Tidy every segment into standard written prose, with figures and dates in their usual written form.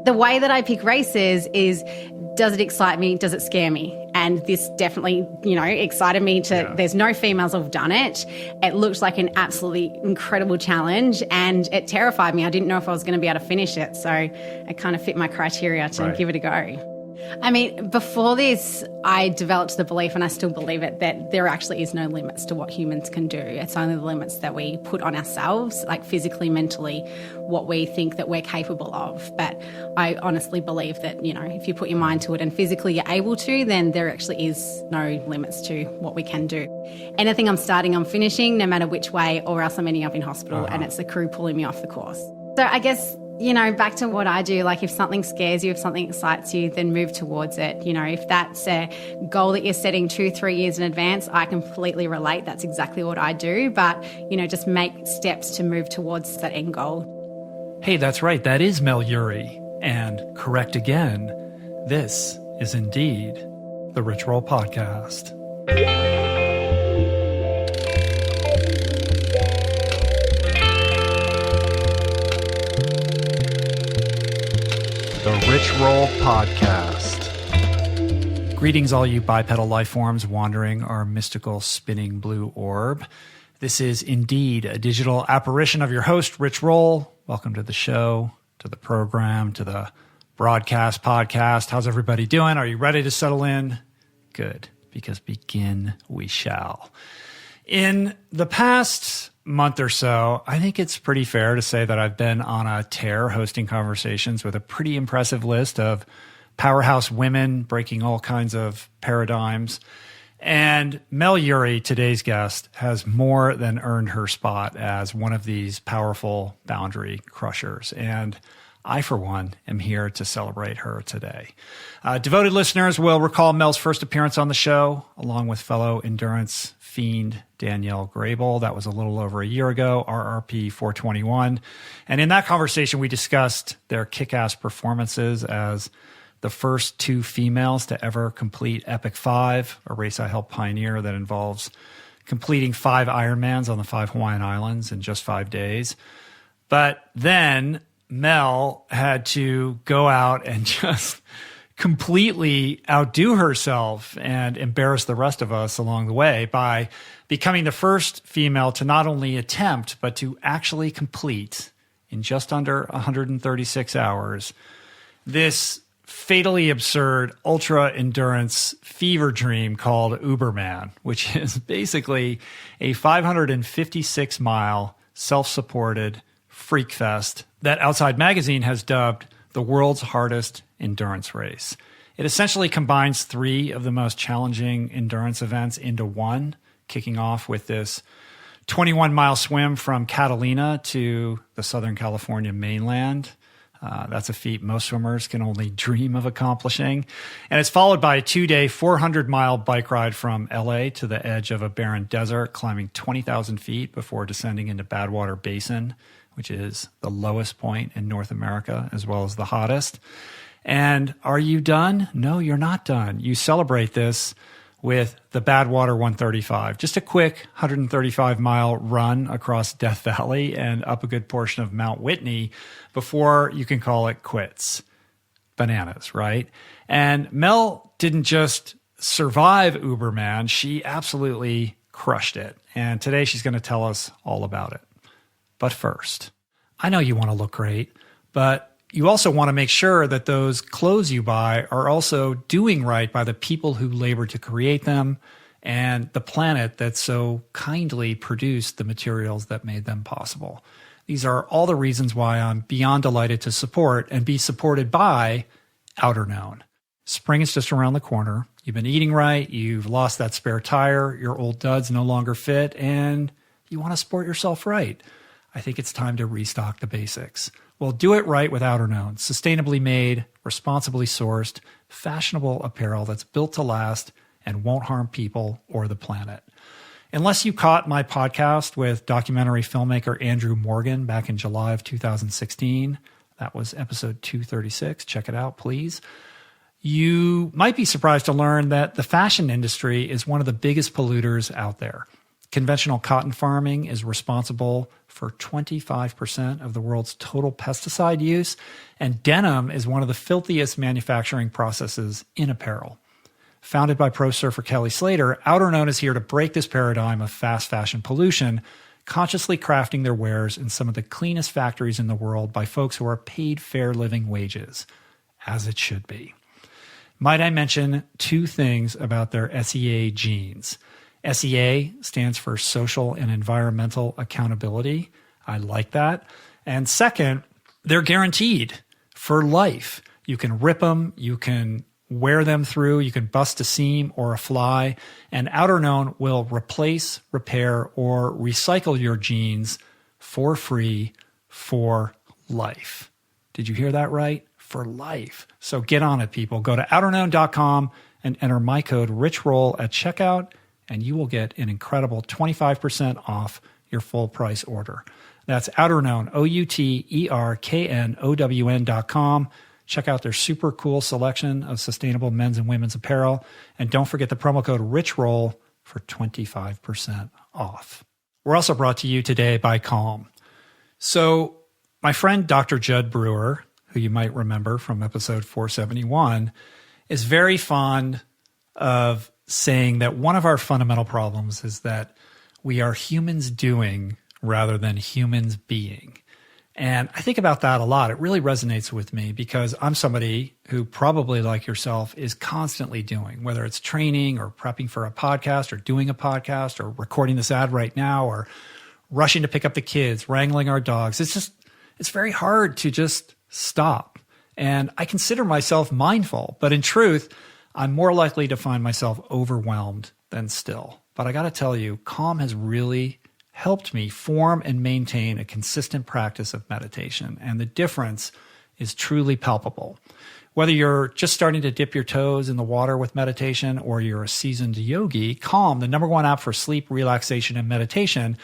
The way that I pick races is, does it excite me? Does it scare me? And this definitely, excited me there's no females who've done it. It looked like an absolutely incredible challenge and it terrified me. I didn't know if I was going to be able to finish it. So it kind of fit my criteria to give it a go. I mean, before this, I developed the belief, and I still believe it, that there actually is no limits to what humans can do. It's only the limits that we put on ourselves, like physically, mentally, what we think that we're capable of. But I honestly believe that, if you put your mind to it and physically you're able to, then there actually is no limits to what we can do. Anything I'm starting, I'm finishing, no matter which way, or else I'm ending up in hospital and it's the crew pulling me off the course. So I guess, back to what I do, like if something scares you, if something excites you, then move towards it. If that's a goal that you're setting 2-3 years in advance, I completely relate. That's exactly what I do. But, just make steps to move towards that end goal. Hey, that's right. That is Mel Urie. And correct again, this is indeed the Rich Roll Podcast. The Rich Roll Podcast. Greetings, all you bipedal life forms wandering our mystical spinning blue orb. This is indeed a digital apparition of your host, Rich Roll. Welcome to the show, to the program, to the broadcast podcast. How's everybody doing? Are you ready to settle in? Good, because begin we shall. In the past month or so, I think it's pretty fair to say that I've been on a tear hosting conversations with a pretty impressive list of powerhouse women breaking all kinds of paradigms. And Mel Urie, today's guest, has more than earned her spot as one of these powerful boundary crushers. And I, for one, am here to celebrate her today. Devoted listeners will recall Mel's first appearance on the show, along with fellow endurance fiend Danielle Grabol. That was a little over a year ago, RRP 421. And in that conversation, we discussed their kick-ass performances as the first two females to ever complete Epic 5, a race I helped pioneer that involves completing 5 Ironmans on the 5 Hawaiian Islands in just 5 days. But then Mel had to go out and just completely outdo herself and embarrass the rest of us along the way by becoming the first female to not only attempt, but to actually complete in just under 136 hours this fatally absurd ultra endurance fever dream called Uberman, which is basically a 556 mile self-supported freak fest that Outside Magazine has dubbed the world's hardest endurance race. It essentially combines 3 of the most challenging endurance events into one, kicking off with this 21-mile swim from Catalina to the Southern California mainland. That's a feat most swimmers can only dream of accomplishing. And it's followed by a 2-day, 400-mile bike ride from LA to the edge of a barren desert, climbing 20,000 feet before descending into Badwater Basin, which is the lowest point in North America, as well as the hottest. And are you done? No, you're not done. You celebrate this with the Badwater 135, just a quick 135-mile run across Death Valley and up a good portion of Mount Whitney before you can call it quits. Bananas, right? And Mel didn't just survive Uberman, she absolutely crushed it. And today she's going to tell us all about it. But first, I know you want to look great, but you also want to make sure that those clothes you buy are also doing right by the people who labor to create them and the planet that so kindly produced the materials that made them possible. These are all the reasons why I'm beyond delighted to support and be supported by Outerknown. Spring is just around the corner. You've been eating right, you've lost that spare tire, your old duds no longer fit, and you want to sport yourself right. I think it's time to restock the basics. Well, do it right with Outerknown. Sustainably made, responsibly sourced, fashionable apparel that's built to last and won't harm people or the planet. Unless you caught my podcast with documentary filmmaker Andrew Morgan back in July of 2016, that was episode 236. Check it out, please. You might be surprised to learn that the fashion industry is one of the biggest polluters out there. Conventional cotton farming is responsible for 25% of the world's total pesticide use, and denim is one of the filthiest manufacturing processes in apparel. Founded by pro surfer Kelly Slater, Outerknown is here to break this paradigm of fast fashion pollution, consciously crafting their wares in some of the cleanest factories in the world by folks who are paid fair living wages, as it should be. Might I mention two things about their SEA jeans? SEA stands for Social and Environmental Accountability. I like that. And second, they're guaranteed for life. You can rip them, you can wear them through, you can bust a seam or a fly, and Outerknown will replace, repair, or recycle your jeans for free for life. Did you hear that right? For life. So get on it, people. Go to outerknown.com and enter my code RICHROLL at checkout, and you will get an incredible 25% off your full price order. That's Outerknown, OUTERKNOWN.com. Check out their super cool selection of sustainable men's and women's apparel. And don't forget the promo code RICHROLL for 25% off. We're also brought to you today by Calm. So my friend Dr. Judd Brewer, who you might remember from episode 471, is very fond of saying that one of our fundamental problems is that we are humans doing rather than humans being. And I think about that a lot. It really resonates with me because I'm somebody who probably, like yourself, is constantly doing, whether it's training or prepping for a podcast or doing a podcast or recording this ad right now or rushing to pick up the kids, wrangling our dogs. It's very hard to just stop. And I consider myself mindful, but in truth, I'm more likely to find myself overwhelmed than still. But I got to tell you, Calm has really helped me form and maintain a consistent practice of meditation. And the difference is truly palpable. Whether you're just starting to dip your toes in the water with meditation or you're a seasoned yogi, Calm, the #1 app for sleep, relaxation, and meditation,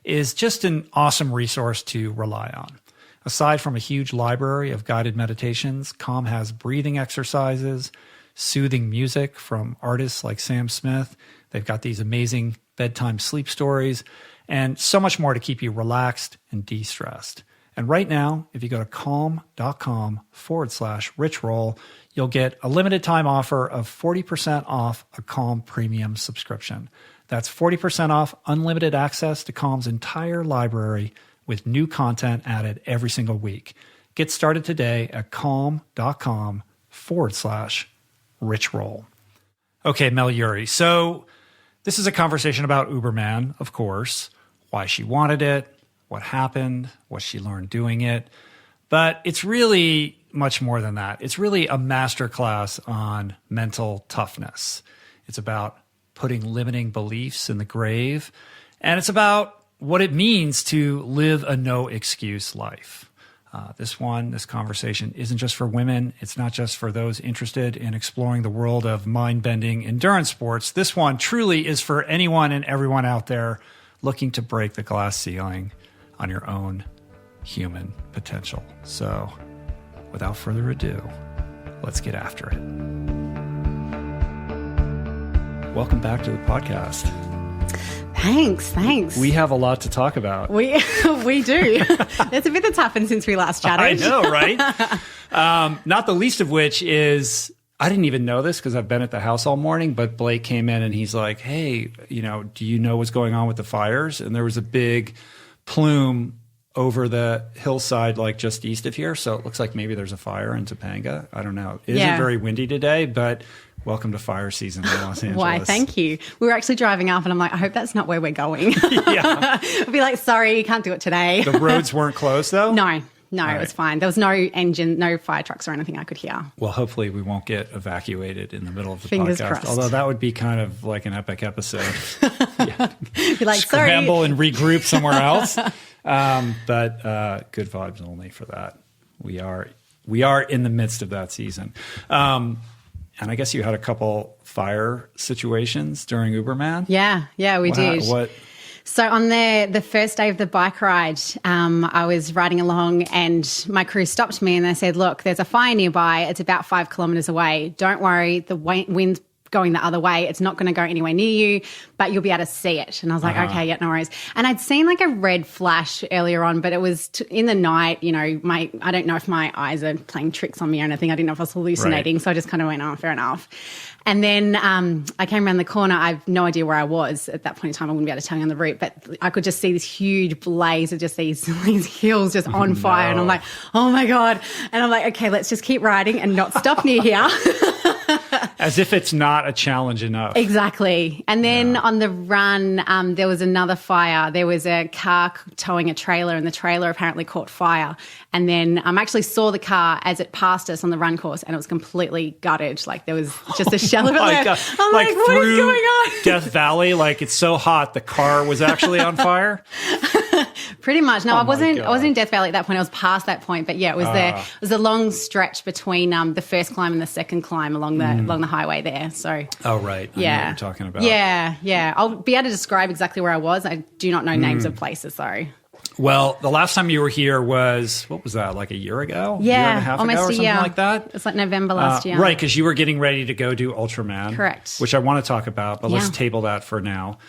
is just an awesome resource to rely on. Aside from a huge library of guided meditations, Calm has breathing exercises, soothing music from artists like Sam Smith. They've got these amazing bedtime sleep stories, and so much more to keep you relaxed and de-stressed. And right now, if you go to calm.com/richroll, you'll get a limited time offer of 40% off a Calm premium subscription. That's 40% off unlimited access to Calm's entire library with new content added every single week. Get started today at calm.com/richroll. Okay, Mel Urie. So this is a conversation about Uberman, of course, why she wanted it, what happened, what she learned doing it. But it's really much more than that. It's really a masterclass on mental toughness. It's about putting limiting beliefs in the grave. And it's about what it means to live a no-excuse life. This conversation isn't just for women. It's not just for those interested in exploring the world of mind-bending endurance sports. This one truly is for anyone and everyone out there looking to break the glass ceiling on your own human potential. So, without further ado, let's get after it. Welcome back to the podcast. Thanks. We have a lot to talk about. We do. There's a bit that's happened since we last chatted. I know, right? Not the least of which is, I didn't even know this because I've been at the house all morning, but Blake came in and he's like, hey, do you know what's going on with the fires? And there was a big plume over the hillside, like just east of here. So it looks like maybe there's a fire in Topanga. I don't know. It isn't very windy today, but welcome to fire season in Los Angeles. Why, thank you. We were actually driving up and I'm like, I hope that's not where we're going. Yeah. I'll be like, sorry, you can't do it today. The roads weren't closed though? No, right. It was fine. There was no engine, no fire trucks or anything I could hear. Well, hopefully we won't get evacuated in the middle of the Fingers podcast. crossed. Although that would be kind of like an epic episode. Be like, scramble sorry. and regroup somewhere else. But good vibes only for that. We are in the midst of that season. And I guess you had a couple fire situations during Uberman. Yeah, we did. So on the first day of the bike ride, I was riding along and my crew stopped me and they said, look, there's a fire nearby. It's about 5 kilometers away. Don't worry. The wind's going the other way. It's not going to go anywhere near you, but you'll be able to see it. And I was like, okay, yeah, no worries. And I'd seen like a red flash earlier on, but it was in the night, you know, I don't know if my eyes are playing tricks on me or anything. I didn't know if I was hallucinating. Right. So I just kind of went, oh, fair enough. And then I came around the corner. I have no idea where I was at that point in time. I wouldn't be able to tell you on the route, but I could just see this huge blaze of just these hills just on fire. And I'm like, oh my God. And I'm like, okay, let's just keep riding and not stop near here. As if it's not a challenge enough. Exactly. And then on the run, there was another fire. There was a car towing a trailer, and the trailer apparently caught fire. And then I actually saw the car as it passed us on the run course, and it was completely gutted. Like there was just a shell of it left. God. I'm like, what is going on? Death Valley, like it's so hot, the car was actually on fire? Pretty much. No, I wasn't in Death Valley at that point. I was past that point. But yeah, it was a long stretch between the first climb and the second climb along the highway there. So oh right. I know what you're talking about. Yeah. I'll be able to describe exactly where I was. I do not know names of places, though. Well, the last time you were here was, what was that, like a year ago? Yeah, year and a half almost ago or a something year. like that? It's like November last year. Right, because you were getting ready to go do Ultraman. Correct. Which I want to talk about, but let's table that for now.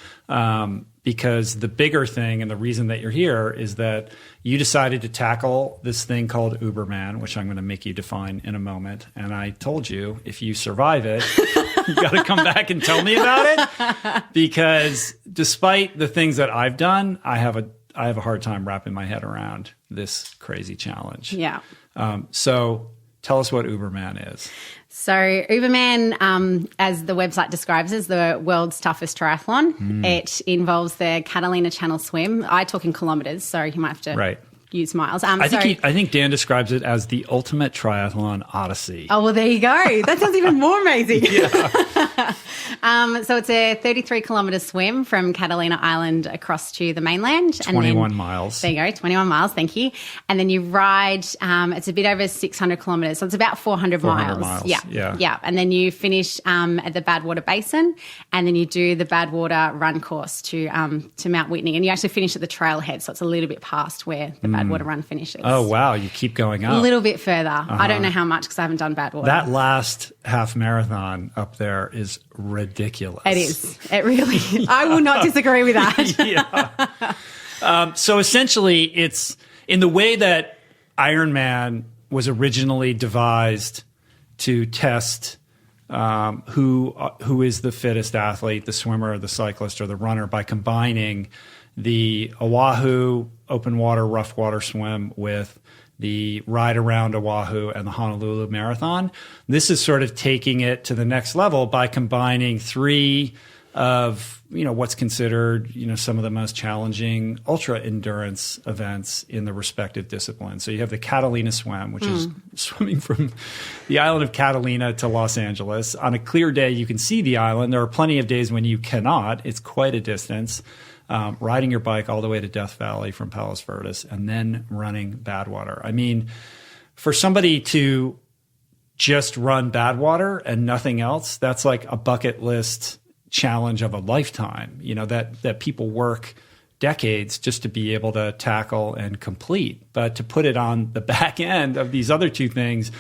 Because the bigger thing and the reason that you're here is that you decided to tackle this thing called Uberman, which I'm going to make you define in a moment. And I told you, if you survive it, you got to come back and tell me about it. Because despite the things that I've done, I have a hard time wrapping my head around this crazy challenge. Yeah. So tell us what Uberman is. So Uberman, as the website describes, is the world's toughest triathlon. It involves the Catalina Channel swim. I talk in kilometres, so you might have to use miles. I think Dan describes it as the ultimate triathlon odyssey. Oh, well, there you go. That sounds even more amazing. So it's a 33-kilometre swim from Catalina Island across to the mainland. 21 miles. There you go, 21 miles, thank you. And then you ride, it's a bit over 600 kilometres, so it's about 400 miles. Yeah. And then you finish at the Badwater Basin, and then you do the Badwater run course to Mount Whitney. And you actually finish at the trailhead, so it's a little bit past where the Badwater run finishes. Oh, wow, you keep going up. A little bit further. I don't know how much because I haven't done Badwater. That last half marathon up there is ridiculous. It is. It really is. I will not disagree with that. So essentially, it's in the way that Ironman was originally devised to test who is the fittest athlete, the swimmer, the cyclist, or the runner, by combining the Oahu open water, rough water swim with the ride around Oahu and the Honolulu Marathon. This is sort of taking it to the next level by combining three of, what's considered, some of the most challenging ultra endurance events in the respective disciplines. So you have the Catalina swim, which is swimming from the island of Catalina to Los Angeles. On a clear day, you can see the island. There are plenty of days when you cannot. It's quite a distance. Riding your bike all the way to Death Valley from Palos Verdes, and then running Badwater. I mean, for somebody to just run Badwater and nothing else, that's like a bucket list challenge of a lifetime, that people work decades just to be able to tackle and complete. But to put it on the back end of these other two things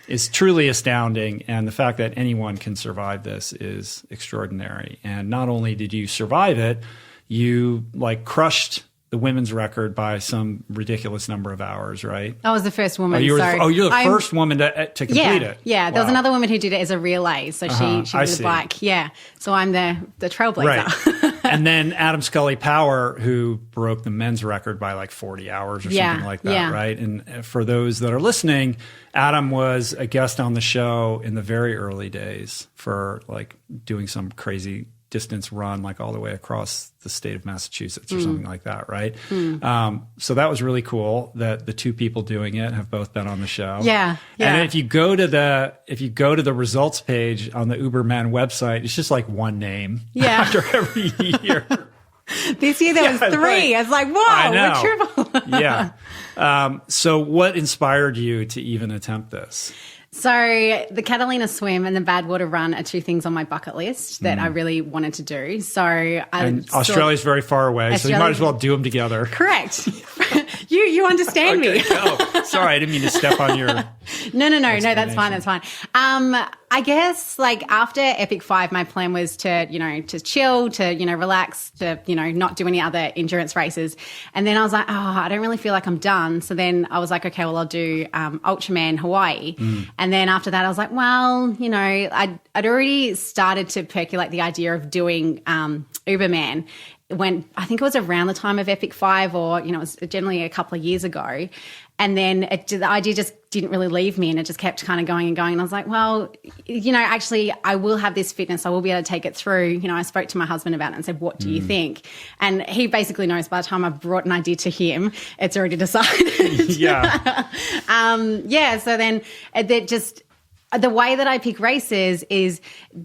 is truly astounding. And the fact that anyone can survive this is extraordinary. And not only did you survive it, you crushed the women's record by some ridiculous number of hours, right? I was the first woman. You're the first woman to complete it. Yeah, there was another woman who did it as a relay. So she did the bike. Yeah. So I'm the trailblazer. Right. And then Adam Scully Power, who broke the men's record by 40 hours or something like that, right? And for those that are listening, Adam was a guest on the show in the very early days for doing some crazy distance run all the way across the state of Massachusetts or something like that, right? So that was really cool that the two people doing it have both been on the show. Yeah. And if you go to the results page on the Uberman website, it's just one name after every year. This year there was three. Right. I was like, whoa, we're triple. Yeah. So what inspired you to even attempt this? So the Catalina swim and the Badwater run are two things on my bucket list that I really wanted to do. And Australia's very far away, so you might as well do them together. Correct. You understand me. Oh, sorry, I didn't mean to step on your... No, that's fine. I I guess like after Epic 5, my plan was to, to chill, to, relax, to, not do any other endurance races. And then I was like, I don't really feel like I'm done. So then I was like, okay, well, I'll do Ultraman Hawaii. And then after that, I was like, well, I'd already started to percolate the idea of doing Uberman when I think it was around the time of Epic 5 or, it was generally a couple of years ago. And then the idea just didn't really leave me and it just kept kind of going and going. And I was like, well, actually I will have this fitness. I will be able to take it through. I spoke to my husband about it and said, what do you think? And he basically knows by the time I've brought an idea to him, it's already decided. Yeah. So then that just, the way that I pick races is,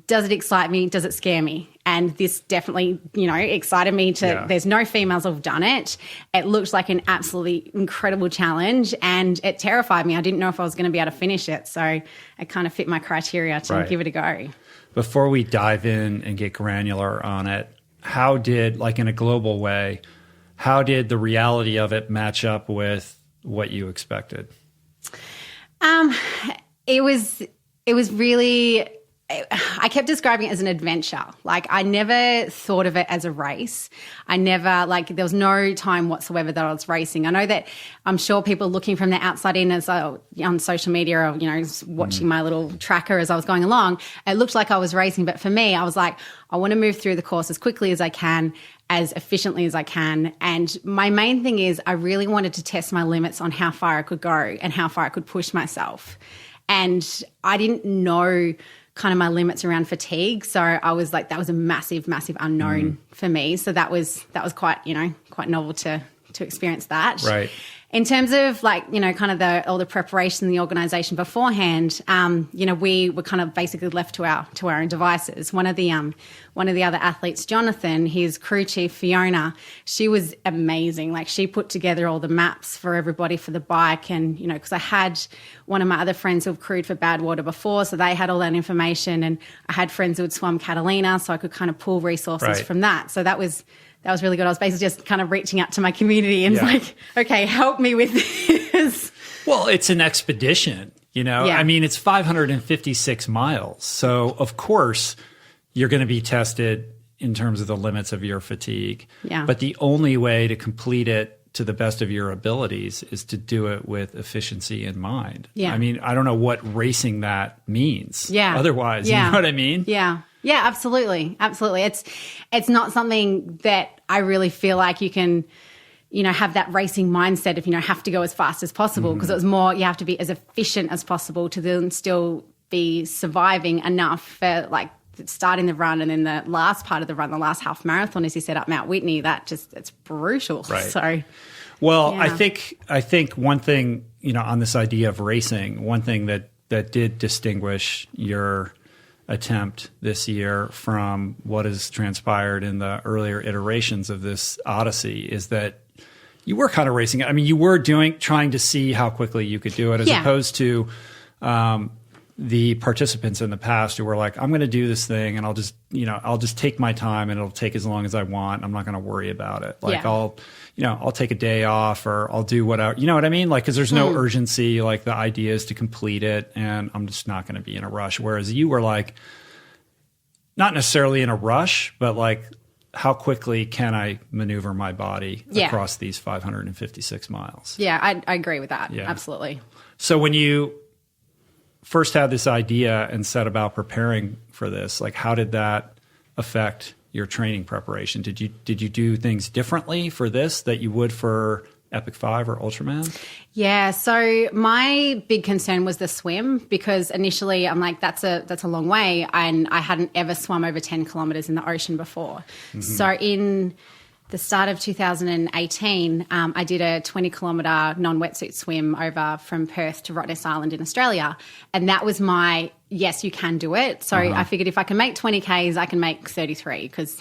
does it excite me? Does it scare me? And this definitely, excited me there's no females who've done it. It looked like an absolutely incredible challenge and it terrified me. I didn't know if I was going to be able to finish it. So it kind of fit my criteria to give it a go. Before we dive in and get granular on it, how did, like in a global way, how did the reality of it match up with what you expected? It was really, I kept describing it as an adventure. Like I never thought of it as a race. I never, there was no time whatsoever that I was racing. I know that I'm sure people looking from the outside in as on social media or, watching my little tracker as I was going along, it looked like I was racing. But for me, I was like, I want to move through the course as quickly as I can, as efficiently as I can. And my main thing is I really wanted to test my limits on how far I could go and how far I could push myself. And I didn't know kind of my limits around fatigue. So I was like, that was a massive, massive unknown for me. So that was quite, quite novel to experience that. Right. In terms of kind of all the preparation, the organisation beforehand, we were kind of basically left to our own devices. One of the other athletes, Jonathan, his crew chief Fiona, she was amazing. Like she put together all the maps for everybody for the bike, and because I had one of my other friends who have crewed for Badwater before, so they had all that information, and I had friends who had swum Catalina, so I could kind of pull resources from that. So that was really good. I was basically just kind of reaching out to my community and like, okay, help me with this. Well, it's an expedition, I mean, it's 556 miles. So of course you're going to be tested in terms of the limits of your fatigue. Yeah. But the only way to complete it to the best of your abilities is to do it with efficiency in mind. Yeah. I mean, I don't know what racing that means. Yeah. Otherwise, you know what I mean? Yeah. Yeah, absolutely. Absolutely. It's not something that I really feel like you can, have that racing mindset of, have to go as fast as possible, because it was more, you have to be as efficient as possible to then still be surviving enough for starting the run, and then the last part of the run, the last half marathon, as you said, up Mount Whitney, it's brutal. Right. So, well, I think one thing, on this idea of racing, one thing that did distinguish your attempt this year from what has transpired in the earlier iterations of this odyssey is that you were kind of racing it. I mean, you were trying to see how quickly you could do it, as opposed to the participants in the past who were like, I'm going to do this thing and I'll just take my time and it'll take as long as I want. I'm not going to worry about it. I'll take a day off or I'll do whatever, you know what I mean? Like, cause there's no urgency. Like the idea is to complete it and I'm just not going to be in a rush. Whereas you were like, not necessarily in a rush, but like, how quickly can I maneuver my body across these 556 miles? Yeah, I agree with that. Yeah. Absolutely. So when you first had this idea and set about preparing for this, like how did that affect your training preparation? Did you do things differently for this that you would for Epic 5 or Ultraman? Yeah, so my big concern was the swim, because initially I'm like, that's a long way, and I hadn't ever swum over 10 kilometers in the ocean before. Mm-hmm. So in the start of 2018, I did a 20-kilometre non-wetsuit swim over from Perth to Rottnest Island in Australia. And that was my, yes, you can do it. So I figured if I can make 20 Ks, I can make 33 because,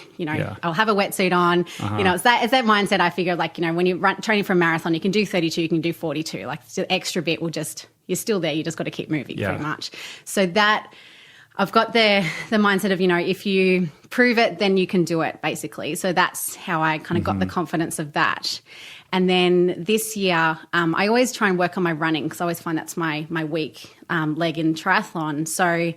I'll have a wetsuit on. It's that mindset. I figured, when you're training for a marathon, you can do 32, you can do 42. Like the extra bit will you're still there. You just got to keep moving pretty much. So that... I've got the mindset of, if you prove it, then you can do it, basically. So that's how I kind of got the confidence of that. And then this year, I always try and work on my running because I always find that's my weak leg in triathlon. So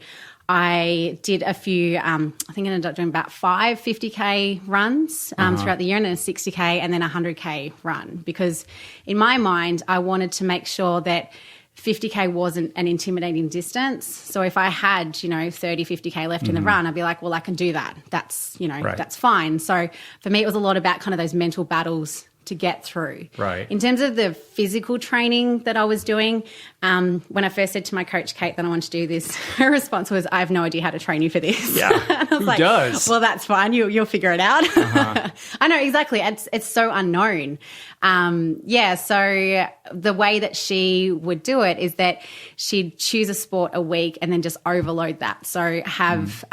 I did a few, I think I ended up doing about 5 50K runs throughout the year, and then a 60K and then a 100K run, because in my mind, I wanted to make sure that 50K wasn't an intimidating distance. So if I had, 30, 50K left in the run, I'd be like, well, I can do that. That's, that's fine. So for me, it was a lot about kind of those mental battles to get through. Right. In terms of the physical training that I was doing, when I first said to my coach, Kate, that I wanted to do this, her response was, I have no idea how to train you for this. Yeah. I was does? Well, that's fine. You'll figure it out. I know, exactly. It's so unknown. So the way that she would do it is that she'd choose a sport a week and then just overload that. So have,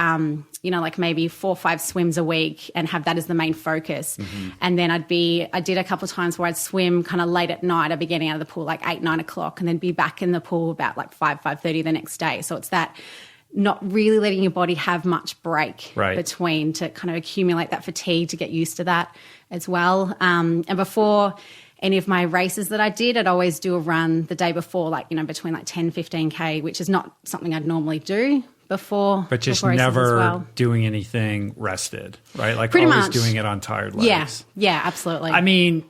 like maybe 4 or 5 swims a week and have that as the main focus. And then I did a couple of times where I'd swim kind of late at night. I'd be getting out of the pool like 8, 9 o'clock and then be back in the pool about like 5:30 the next day. So it's that not really letting your body have much break between to kind of accumulate that fatigue, to get used to that as well. And before any of my races that I did, I'd always do a run the day before, like, between like 10, 15K, which is not something I'd normally do before. But just before never doing anything rested, right? Like pretty always much doing it on tired legs. Yeah, absolutely. I mean,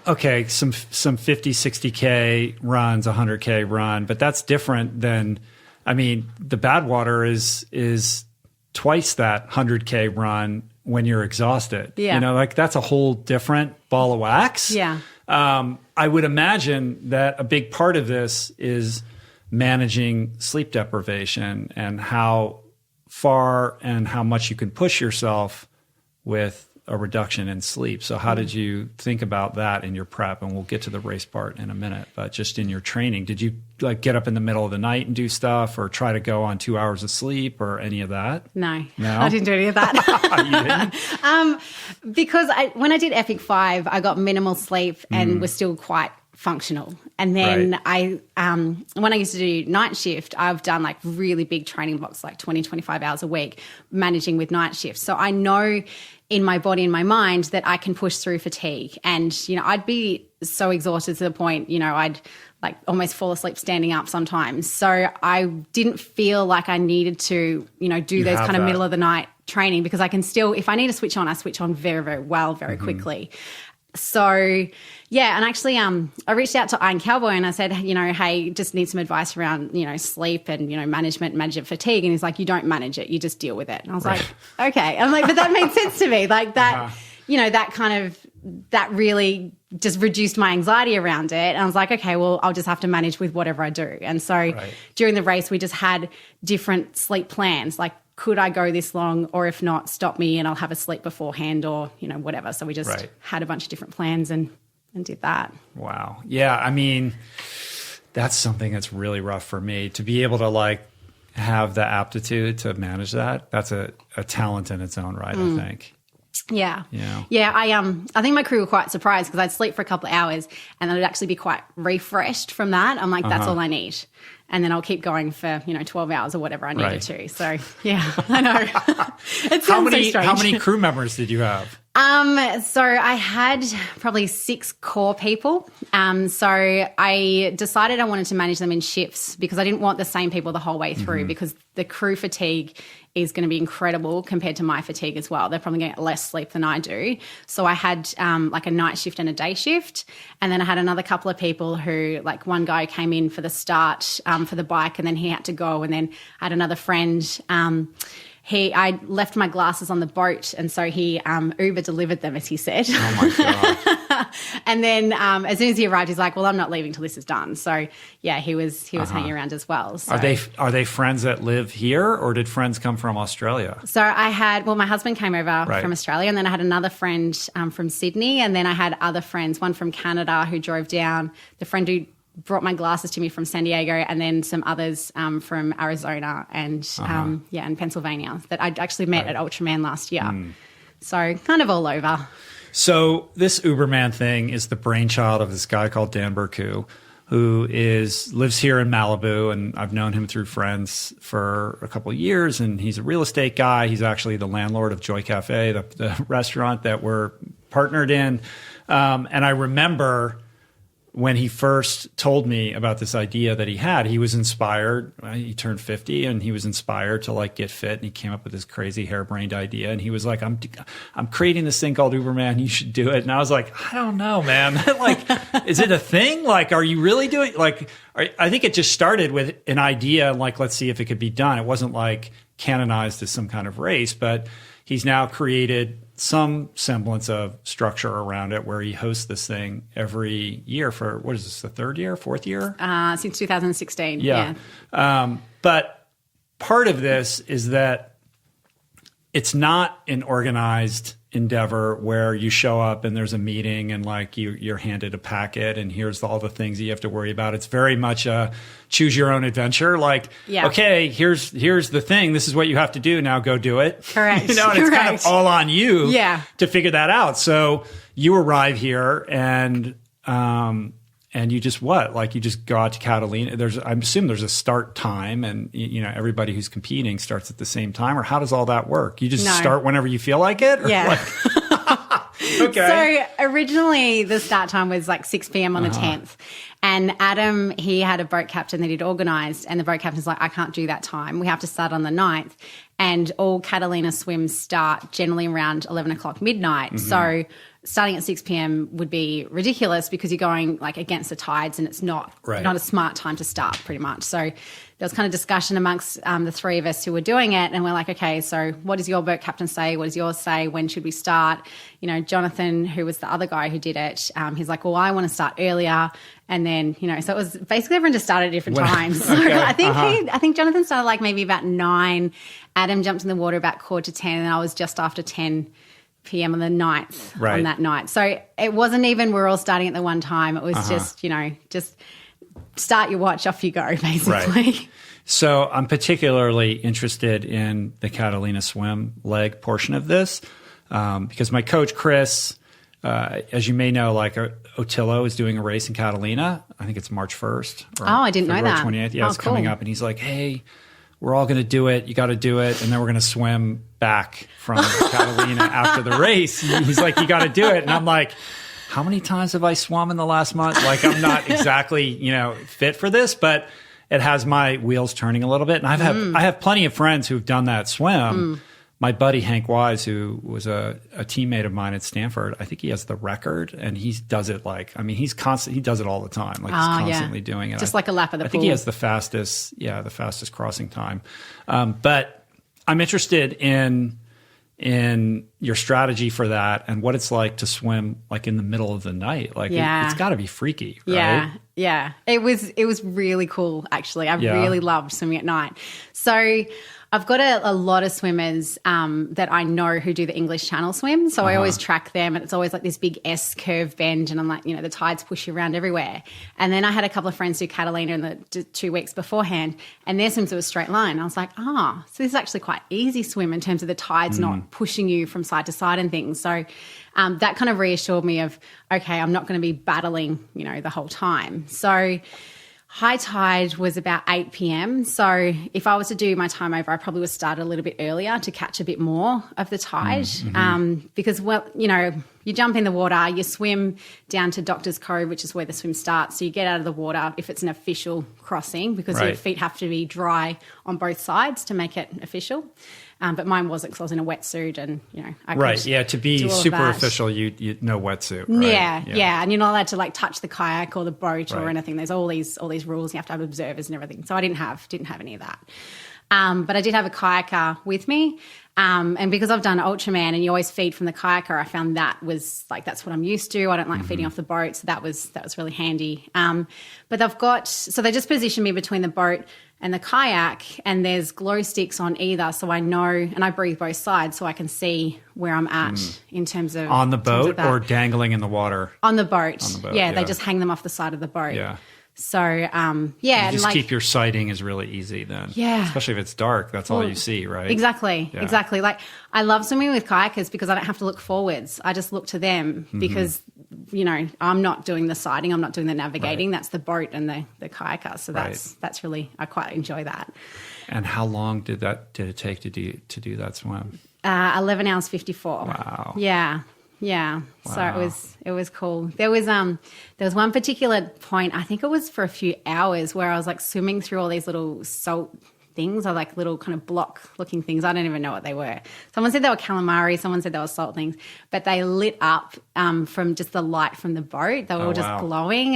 okay, some 50, 60K runs, 100K run, but that's different than, the Badwater is twice that 100K run when you're exhausted. Yeah. That's a whole different ball of wax. Yeah. I would imagine that a big part of this is managing sleep deprivation and how far and how much you can push yourself with a reduction in sleep. So how did you think about that in your prep? And we'll get to the race part in a minute, but just in your training, did you get up in the middle of the night and do stuff, or try to go on 2 hours of sleep, or any of that? No, I didn't do any of that. You didn't? Because when I did Epic 5, I got minimal sleep and was still quite functional. And then when I used to do night shift, I've done like really big training blocks, like 20, 25 hours a week, managing with night shifts. So I know in my body and my mind that I can push through fatigue. And, I'd be so exhausted to the point, I'd like almost fall asleep standing up sometimes. So I didn't feel like I needed to, do those kind of middle of the night training, because I can still, if I need to switch on, I switch on very, very well, very quickly. So, yeah, and actually I reached out to Iron Cowboy and I said, hey, just need some advice around, sleep and, manage of fatigue. And he's like, you don't manage it, you just deal with it. And I was like, okay. I'm like, but that made sense to me. Like that, that kind of, that really just reduced my anxiety around it. And I was like, okay, well, I'll just have to manage with whatever I do. And so during the race, we just had different sleep plans, like, could I go this long, or if not, stop me and I'll have a sleep beforehand, or, whatever. So we just had a bunch of different plans and did that. Wow. Yeah. That's something that's really rough for me, to be able to have the aptitude to manage that. That's a talent in its own right, I think. Yeah. I think my crew were quite surprised, because I'd sleep for a couple of hours and then I'd actually be quite refreshed from that. I'm like, that's all I need. And then I'll keep going for, 12 hours or whatever I needed to. So, yeah, I know. It sounds so strange. How many crew members did you have? So I had probably 6 core people. So I decided I wanted to manage them in shifts, because I didn't want the same people the whole way through, because the crew fatigue is going to be incredible compared to my fatigue as well. They're probably going to get less sleep than I do. So I had like a night shift and a day shift. And then I had another couple of people who, like one guy came in for the start for the bike, and then he had to go. And then I had another friend, I left my glasses on the boat, and so he Uber delivered them, as he said. Oh my God. And then as soon as he arrived, he's like, well, I'm not leaving till this is done. So yeah, he was hanging around as well. So. Are they friends that live here, or did friends come from Australia? So my husband came over from Australia, and then I had another friend from Sydney, and then I had other friends, one from Canada who drove down, the friend who brought my glasses to me from San Diego, and then some others from Arizona and and Pennsylvania that I'd actually met at Ultraman last year. So kind of all over. So this Uberman thing is the brainchild of this guy called Dan Burku, who lives here in Malibu, and I've known him through friends for a couple of years, and he's a real estate guy. He's actually the landlord of Joy Cafe, the restaurant that we're partnered in. And I remember when he first told me about this idea that he had, he was inspired. He turned 50 and he was inspired to like get fit, and he came up with this crazy harebrained idea. And he was like, I'm creating this thing called Uberman. You should do it. And I was like, I don't know, man. Like, is it a thing? Like, are you really doing like, I think it just started with an idea and like, let's see if it could be done. It wasn't like canonized as some kind of race, but he's now created some semblance of structure around it where he hosts this thing every year for, what is this, the third year, fourth year? Since 2016. Yeah. But part of this is that it's not an organized endeavor where you show up and there's a meeting and like you're handed a packet and here's all the things that you have to worry about. It's very much a choose your own adventure. Like, okay, here's the thing. This is what you have to do. Now go do it. Correct. And it's kind of all on you to figure that out. So you arrive here and you just you just go out to Catalina. I assume there's a start time, and everybody who's competing starts at the same time, or how does all that work? You just start whenever you feel like it? Or Okay. So originally the start time was like 6 p.m. on the 10th. And Adam, he had a boat captain that he'd organised, and the boat captain's like, I can't do that time. We have to start on the 9th. And all Catalina swims start generally around 11 o'clock midnight. Mm-hmm. So starting at 6 p.m. would be ridiculous because you're going like against the tides, and it's not a smart time to start pretty much. So there was kind of discussion amongst the three of us who were doing it, and we're like, okay, so what does your boat captain say? What does yours say? When should we start? Jonathan, who was the other guy who did it, he's like, well, I want to start earlier. And then, so it was basically everyone just started at different times. So I think Jonathan started like maybe about 9. Adam jumped in the water about 9:45, and I was just after 10 p.m. on the 9th on that night. So it wasn't even we're all starting at the one time. It was just start your watch, off you go, basically. Right. So I'm particularly interested in the Catalina swim leg portion of this because my coach, Chris, as you may know, like Otillo is doing a race in Catalina. I think it's March 1st. Or I didn't know that. 28th. Yeah, it's coming up. And he's like, hey, we're all going to do it. You got to do it. And then we're going to swim back from Catalina after the race. He's like, you got to do it. And I'm like, how many times have I swum in the last month? Like, I'm not exactly, fit for this, but it has my wheels turning a little bit. And I have plenty of friends who've done that swim. My buddy Hank Wise, who was a teammate of mine at Stanford, I think he has the record, and he does it he does it all the time. Like, he's constantly doing it. Just like a lap of the pool. I think he has the fastest crossing time. But I'm interested in your strategy for that and what it's like to swim like in the middle of the night. Like, it's got to be freaky, right? Yeah. It was really cool, actually. I really loved swimming at night. So I've got a lot of swimmers that I know who do the English Channel swim. So I always track them, and it's always like this big S curve bend, and I'm like, the tides push you around everywhere. And then I had a couple of friends do Catalina in the 2 weeks beforehand, and their swims were a straight line. I was like, so this is actually quite easy swim in terms of the tides not pushing you from side to side and things. So that kind of reassured me of, okay, I'm not going to be battling, the whole time. So high tide was about 8 p.m. So if I was to do my time over, I probably would start a little bit earlier to catch a bit more of the tide. Because, you jump in the water, you swim down to Doctor's Cove, which is where the swim starts. So you get out of the water if it's an official crossing, because your feet have to be dry on both sides to make it official. But mine wasn't, because I was in a wetsuit, and I could to be super official, you no wetsuit. Right? Yeah, and you're not allowed to like touch the kayak or the boat or anything. There's all these rules. You have to have observers and everything. So I didn't have any of that. But I did have a kayaker with me, and because I've done Ultraman and you always feed from the kayaker, I found that was like that's what I'm used to. I don't like feeding off the boat, so that was really handy. But they just positioned me between the boat and the kayak, and there's glow sticks on either, so I know, and I breathe both sides, so I can see where I'm at in terms of on the boat or dangling in the water. On the boat. Yeah, they just hang them off the side of the boat. Yeah. So, you just keep your sighting is really easy then. Yeah. Especially if it's dark, that's all you see, right? Exactly. Like, I love swimming with kayakers because I don't have to look forwards. I just look to them because, I'm not doing the sighting, I'm not doing the navigating. Right. That's the boat and the kayaker. So that's really, I quite enjoy that. And how long did it take to do that swim? 11 hours 54. Wow. Yeah. Yeah. Wow. So it was cool. There was one particular point, I think it was for a few hours, where I was like swimming through all these little salt things, or like little kind of block looking things. I don't even know what they were. Someone said they were calamari, someone said they were salt things, but they lit up from just the light from the boat. They were all just glowing.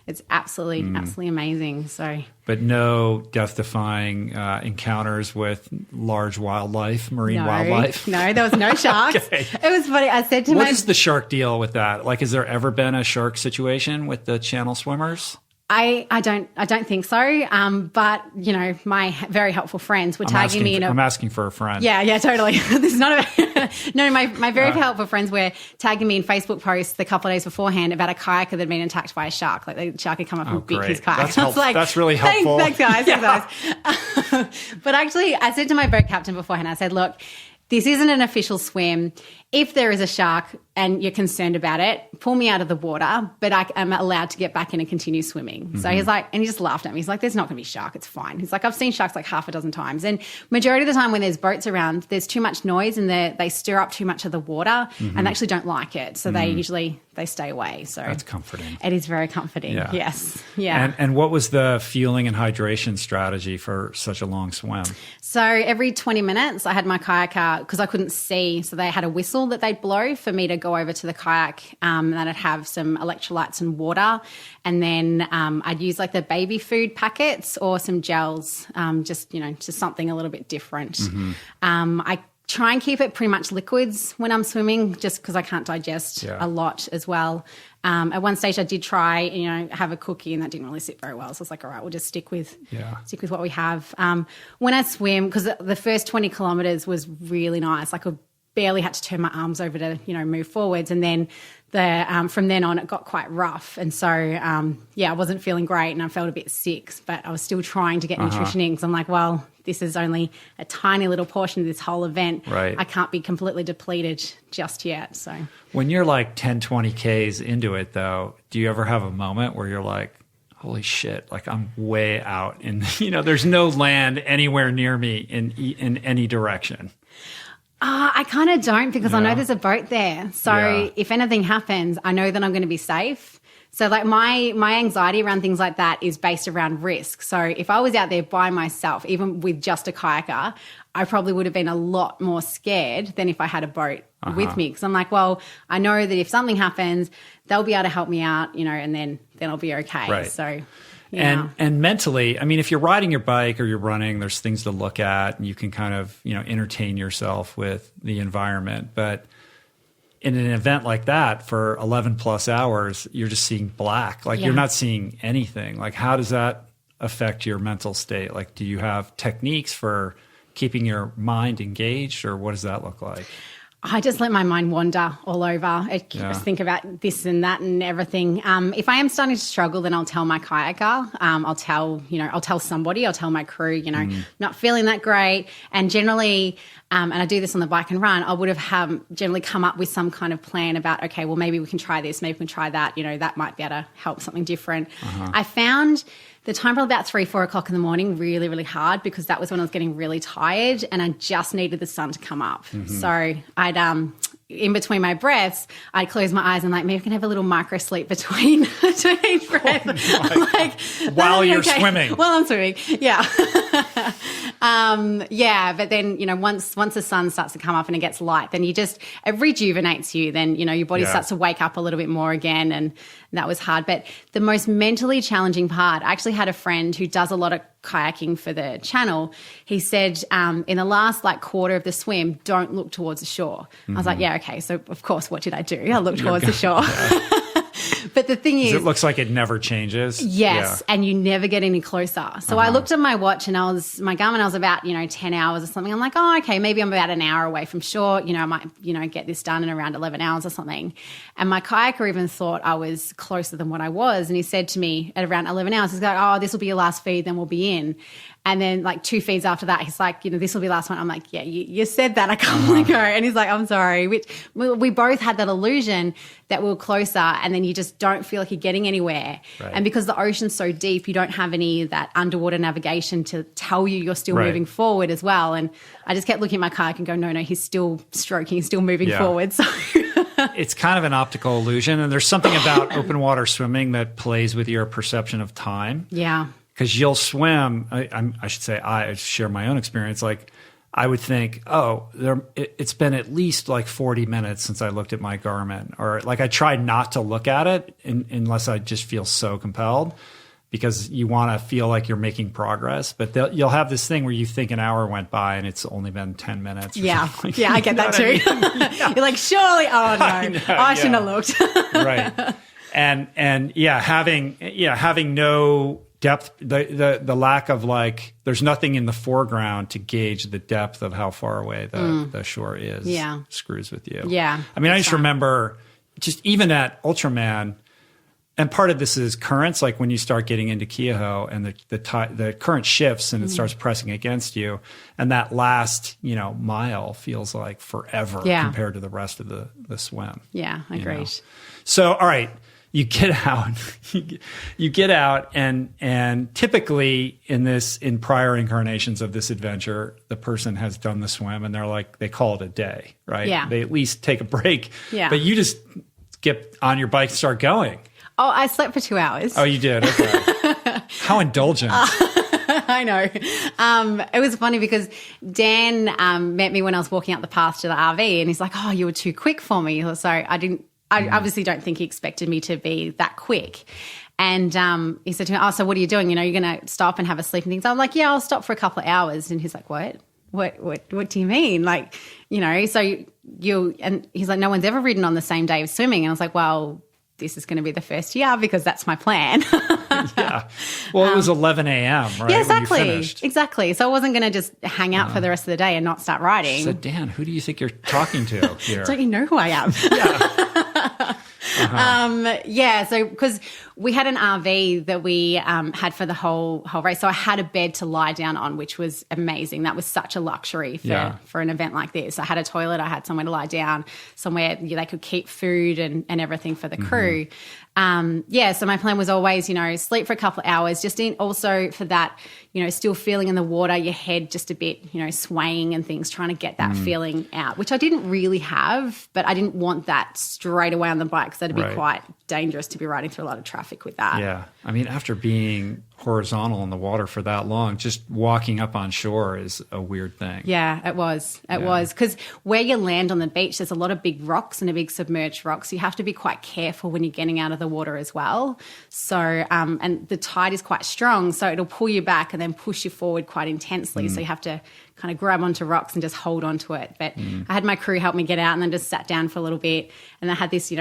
It's absolutely amazing. So, but no death-defying encounters with large wildlife, marine wildlife. No, there was no sharks. Okay. It was funny. I said to what is the shark deal with that? Like, has there ever been a shark situation with the channel swimmers? I don't think so. But you know, my very helpful friends were tagging me in. I'm asking for a friend. Yeah, totally. This is not no. My very helpful friends were tagging me in Facebook posts a couple of days beforehand about a kayaker that had been attacked by a shark. Like the shark had come up and bit his kayak. That's really helpful. Thanks guys. Yeah. Thanks, guys. But actually, I said to my boat captain beforehand, I said, look, this isn't an official swim. If there is a shark and you're concerned about it, pull me out of the water, but I'm allowed to get back in and continue swimming. Mm-hmm. So he's like, and he just laughed at me. He's like, there's not going to be a shark. It's fine. He's like, I've seen sharks like half a dozen times. And majority of the time when there's boats around, there's too much noise and they stir up too much of the water and they actually don't like it. So they stay away. So that's comforting. It is very comforting. Yeah. Yes. Yeah. And what was the fueling and hydration strategy for such a long swim? So every 20 minutes I had my kayaker, because I couldn't see, so they had a whistle that they'd blow for me to go over to the kayak, and then I'd have some electrolytes and water, and then I'd use like the baby food packets or some gels, just something a little bit different. Mm-hmm. I try and keep it pretty much liquids when I'm swimming, just because I can't digest a lot as well. At one stage I did try, have a cookie, and that didn't really sit very well. So I was like, all right, we'll just stick with what we have. When I swim, because the first 20 kilometers was really nice, like I barely had to turn my arms over to, move forwards. And then from then on, it got quite rough. And so, I wasn't feeling great and I felt a bit sick, but I was still trying to get nutrition in, because I'm like, well, this is only a tiny little portion of this whole event. Right. I can't be completely depleted just yet. So when you're like 10, 20 Ks into it though, do you ever have a moment where you're like, holy shit, like I'm way out and, there's no land anywhere near me in any direction? I kind of don't, because I know there's a boat there. So if anything happens, I know that I'm going to be safe. So like my anxiety around things like that is based around risk. So if I was out there by myself, even with just a kayaker, I probably would have been a lot more scared than if I had a boat with me. Because I'm like, well, I know that if something happens, they'll be able to help me out, and then I'll be okay. Right. So And mentally, I mean, if you're riding your bike or you're running, there's things to look at and you can kind of, entertain yourself with the environment. But in an event like that for 11 plus hours, you're just seeing black. Like you're not seeing anything. Like how does that affect your mental state? Like do you have techniques for keeping your mind engaged, or what does that look like? I just let my mind wander all over. I just think about this and that and everything. If I am starting to struggle, then I'll tell my kayaker. I'll tell somebody. I'll tell my crew. Not feeling that great. And generally, and I do this on the bike and run, I would have generally come up with some kind of plan about, okay, well maybe we can try this, maybe we can try that. That might be able to help something different. I found the time probably about 3-4 o'clock in the morning really, really hard, because that was when I was getting really tired and I just needed the sun to come up. So I'd in between my breaths, I'd close my eyes and like, maybe I can have a little micro sleep between breaths. While you're swimming. While I'm swimming, yeah. But then, once the sun starts to come up and it gets light, then it rejuvenates you. Then, your body starts to wake up a little bit more again. And that was hard. But the most mentally challenging part, I actually had a friend who does a lot of kayaking for the channel. He said, in the last quarter of the swim, don't look towards the shore. I was like, yeah, okay. So of course, what did I do? I looked towards the shore. But the thing is, it looks like it never changes. Yes, and you never get any closer. So I looked at my watch and my Garmin, I was about, 10 hours or something. I'm like, oh, okay, maybe I'm about an hour away from shore. I might, get this done in around 11 hours or something. And my kayaker even thought I was closer than what I was. And he said to me at around 11 hours, he's like, oh, this will be your last feed, then we'll be in. And then 2 feeds after that, he's like, this will be the last one. I'm like, yeah, you said that. I can't let go. And he's like, I'm sorry. We both had that illusion that we were closer, and then you just don't feel like you're getting anywhere. Right. And because the ocean's so deep, you don't have any of that underwater navigation to tell you you're still moving forward as well. And I just kept looking at my kayak and go, no, he's still stroking, he's still moving forward. So it's kind of an optical illusion. And there's something about open water swimming that plays with your perception of time. Yeah. Because you'll swim, I should say, I share my own experience. Like, I would think, it's been at least like 40 minutes since I looked at my Garmin. Or like I try not to look at it unless I just feel so compelled, because you want to feel like you're making progress. But you'll have this thing where you think an hour went by and it's only been 10 minutes. Yeah. Yeah, I get that too. I mean? Yeah. You're like, surely, I shouldn't have looked. Right. And having no depth, the lack of like, there's nothing in the foreground to gauge the depth of how far away the shore is. Yeah. Screws with you. Yeah. I mean, I just remember just even at Ultraman, and part of this is currents, like when you start getting into Keoho and the current shifts and it starts pressing against you, and that last, mile feels like forever compared to the rest of the swim. Yeah, agreed. So, all right. You get out, and typically in prior incarnations of this adventure, the person has done the swim and they call it a day, right? Yeah. They at least take a break. Yeah. But you just get on your bike and start going. Oh, I slept for 2 hours. Oh, you did? Okay. How indulgent. I know. It was funny because Dan met me when I was walking up the path to the RV, and he's like, "Oh, you were too quick for me." So I obviously don't think he expected me to be that quick. And he said to me, "Oh, so what are you doing? You're going to stop and have a sleep and things?" I'm like, "Yeah, I'll stop for a couple of hours." And he's like, "What? What do you mean?" Like, so and he's like, "No one's ever ridden on the same day of swimming." And I was like, "Well, this is going to be the first year because that's my plan." Yeah. Well, it was 11 a.m., right? Yeah, exactly. When you finished. Exactly. So I wasn't going to just hang out for the rest of the day and not start riding. She said, "Dan, who do you think you're talking to here?" Don't you know who I am? Yeah. So because we had an RV that we had for the whole race, so I had a bed to lie down on, which was amazing. That was such a luxury for an event like this. I had a toilet, I had somewhere to lie down, somewhere they could keep food and everything for the crew. So my plan was always, sleep for a couple of hours, just also for that, still feeling in the water, your head just a bit, swaying and things, trying to get that feeling out, which I didn't really have, but I didn't want that straight away on the bike because that'd be quite dangerous to be riding through a lot of traffic with that. Yeah. I mean, after being horizontal in the water for that long, just walking up on shore is a weird thing. Yeah, it was. It was. Because where you land on the beach, there's a lot of big rocks and a big submerged rocks. So you have to be quite careful when you're getting out of the water as well. So, and the tide is quite strong, so it'll pull you back and then push you forward quite intensely. So you have to kind of grab onto rocks and just hold onto it. But I had my crew help me get out and then just sat down for a little bit. And I had this,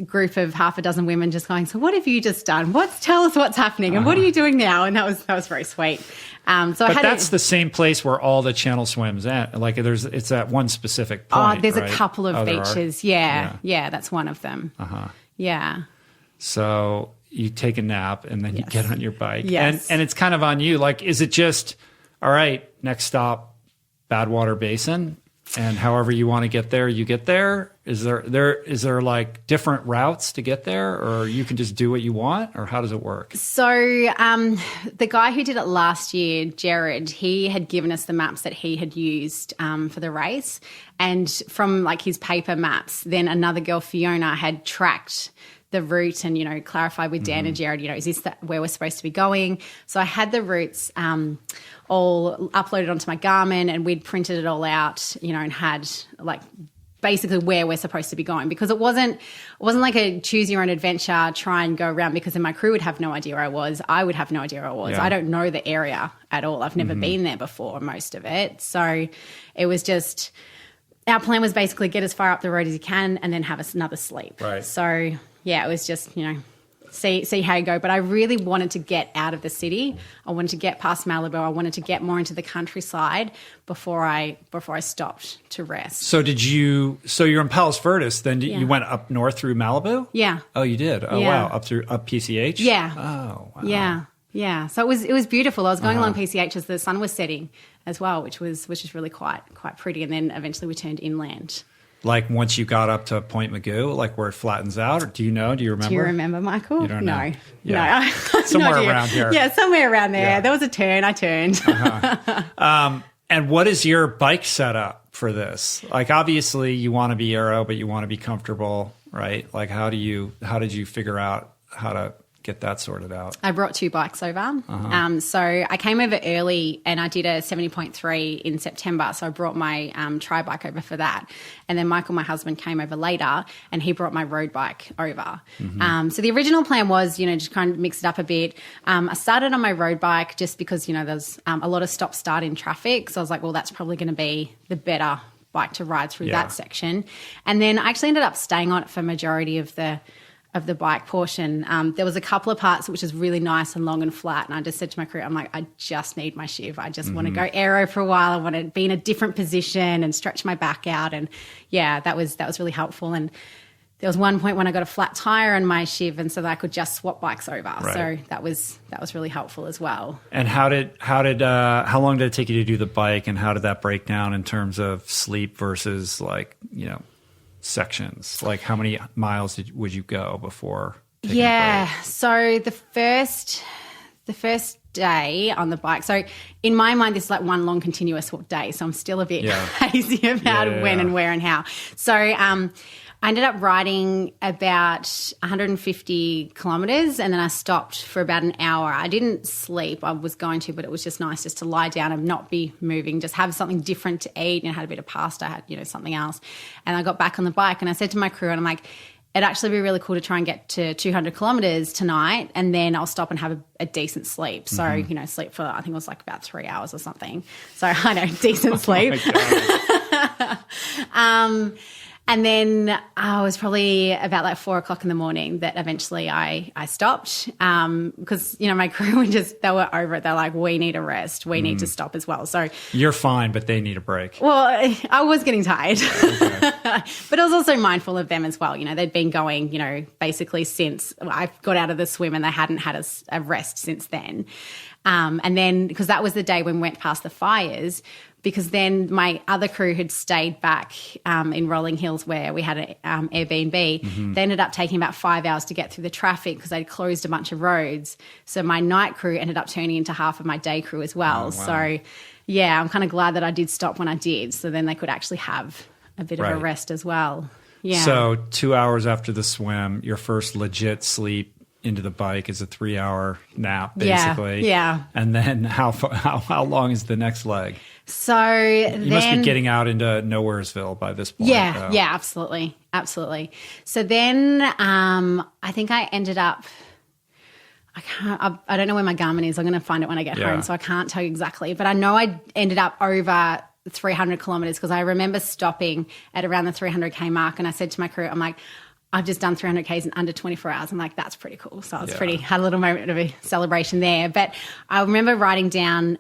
group of half a dozen women just going, "So what have you just done? Tell us what's happening and what are you doing now?" And that was very sweet. But that's the same place where all the channel swims at. Like it's at one specific point. Oh, there's right? a couple of beaches. Yeah, that's one of them. Yeah. So you take a nap and then you get on your bike. Yes. And it's kind of on you. Like, is it just, all right, next stop, Badwater Basin, and however you want to get there, you get there? Is there like different routes to get there, or you can just do what you want, or how does it work? So the guy who did it last year, Jared, he had given us the maps that he had used for the race, and from like his paper maps, then another girl, Fiona, had tracked the route and, clarified with Dan and Jared, is this where we're supposed to be going? So I had the routes all uploaded onto my Garmin, and we'd printed it all out, and had like basically where we're supposed to be going, because it wasn't like a choose your own adventure, try and go around, because then my crew would have no idea where I was. I would have no idea where I was. Yeah. I don't know the area at all. I've never been there before, most of it. So it was just, our plan was basically get as far up the road as you can and then have another sleep. Right. So yeah, it was just, see how you go. But I really wanted to get out of the city. I wanted to get past Malibu. I wanted to get more into the countryside before I stopped to rest. So you're in Palos Verdes, then you went up north through Malibu? Yeah. Oh, you did? Oh, wow. Up PCH? Yeah. Oh, wow. Yeah. So it was beautiful. I was going along PCH as the sun was setting as well, which was really quite pretty. And then eventually we turned inland. Like once you got up to Point Magoo, like where it flattens out, or do you remember? Do you remember, Michael? You don't know? No. Somewhere around here. Yeah, somewhere around there. Yeah. There was a turn. I turned. And what is your bike setup for this? Like, obviously you want to be aero, but you want to be comfortable, right? Like, how did you figure out how to get that sorted out? I brought 2 bikes over. So I came over early and I did a 70.3 in September. So I brought my tri bike over for that. And then Michael, my husband, came over later and he brought my road bike over. So the original plan was, just kind of mix it up a bit. I started on my road bike just because, there's a lot of stop-start in traffic. So I was like, well, that's probably going to be the better bike to ride through that section. And then I actually ended up staying on it for majority of the bike portion. There was a couple of parts which was really nice and long and flat, and I just said to my crew, I'm like, I just need my shiv. I just want to go aero for a while. I want to be in a different position and stretch my back out. And yeah, that was really helpful. And there was one point when I got a flat tire on my shiv, and so that I could just swap bikes over. Right. So that was really helpful as well. And how long did it take you to do the bike, and how did that break down in terms of sleep versus sections? Like, how many miles would you go before taking a break? So the first day on the bike, so in my mind this is like one long continuous day, so I'm still a bit hazy about when and where and how. So I ended up riding about 150 kilometres and then I stopped for about an hour. I didn't sleep. I was going to, but it was just nice just to lie down and not be moving, just have something different to eat. And I had a bit of pasta, I had, something else. And I got back on the bike and I said to my crew, and I'm like, it'd actually be really cool to try and get to 200 kilometres tonight, and then I'll stop and have a decent sleep. So, sleep for, I think it was like about 3 hours or something. So I know, decent sleep. And then I was probably about like 4 o'clock in the morning that eventually I stopped because, my crew they were over it. They're like, we need a rest. We need to stop as well. So you're fine, but they need a break. Well, I was getting tired, but I was also mindful of them as well. They'd been going, basically since I got out of the swim, and they hadn't had a rest since then. And then because that was the day when we went past the fires, because then my other crew had stayed back in Rolling Hills where we had an Airbnb. They ended up taking about 5 hours to get through the traffic because they'd closed a bunch of roads. So my night crew ended up turning into half of my day crew as well. Oh, wow. So, yeah, I'm kind of glad that I did stop when I did, so then they could actually have a bit of a rest as well. Yeah. So 2 hours after the swim, your first legit sleep into the bike is a 3-hour nap, basically. Yeah. And then how long is the next leg? So you must be getting out into Nowheresville by this point. Yeah, yeah, absolutely. So then I think I ended up, I don't know where my Garmin is. I'm going to find it when I get home, so I can't tell you exactly. But I know I ended up over 300 kilometres because I remember stopping at around the 300K mark, and I said to my crew, I'm like, I've just done 300Ks in under 24 hours. I'm like, that's pretty cool. So I was had a little moment of a celebration there. But I remember riding down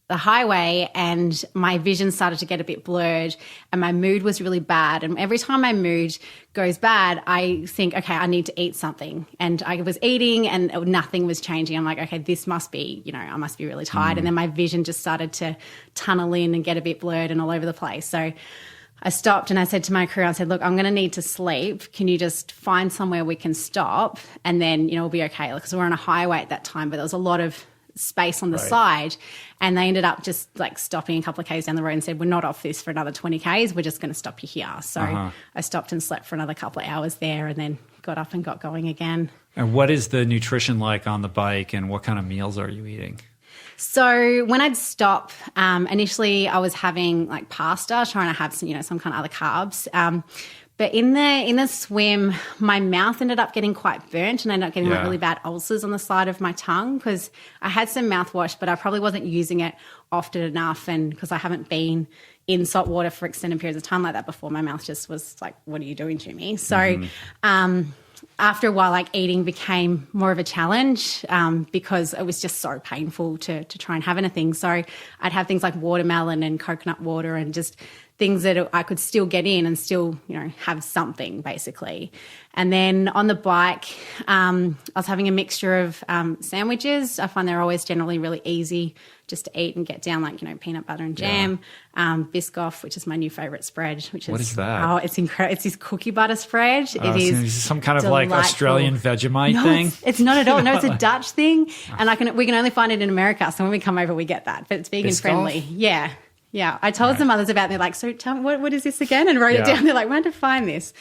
the highway and my vision started to get a bit blurred and my mood was really bad. And every time my mood goes bad, I think, okay, I need to eat something. And I was eating and nothing was changing. I'm like, okay, this must be, I must be really tired. And then my vision just started to tunnel in and get a bit blurred and all over the place. So I stopped and I said to my crew, I said, look, I'm going to need to sleep. Can you just find somewhere we can stop and then, we'll be okay? Because we're on a highway at that time, but there was a lot of space on the side, and they ended up just like stopping a couple of Ks down the road and said, we're not off this for another 20 Ks. We're just going to stop you here. So I stopped and slept for another couple of hours there and then got up and got going again. And what is the nutrition like on the bike and what kind of meals are you eating? So when I'd stop, initially I was having like pasta, trying to have some, some kind of other carbs. But in the swim, my mouth ended up getting quite burnt and I ended up getting like really bad ulcers on the side of my tongue because I had some mouthwash, but I probably wasn't using it often enough. And because I haven't been in salt water for extended periods of time like that before, my mouth just was like, what are you doing to me? So after a while, like eating became more of a challenge because it was just so painful to try and have anything. So I'd have things like watermelon and coconut water and just things that I could still get in and still, have something basically. And then on the bike, I was having a mixture of sandwiches. I find they're always generally really easy just to eat and get down, like, peanut butter and jam, Biscoff, which is my new favourite spread. What is that? Oh, it's incredible. It's this cookie butter spread. It is some kind of like Australian Vegemite thing? It's not at all. No, it's a Dutch thing. And we can only find it in America. So when we come over, we get that. But it's vegan friendly. Yeah. Yeah. I told some others about it. They're like, so tell me, what is this again? And wrote it down. They're like, where to find this?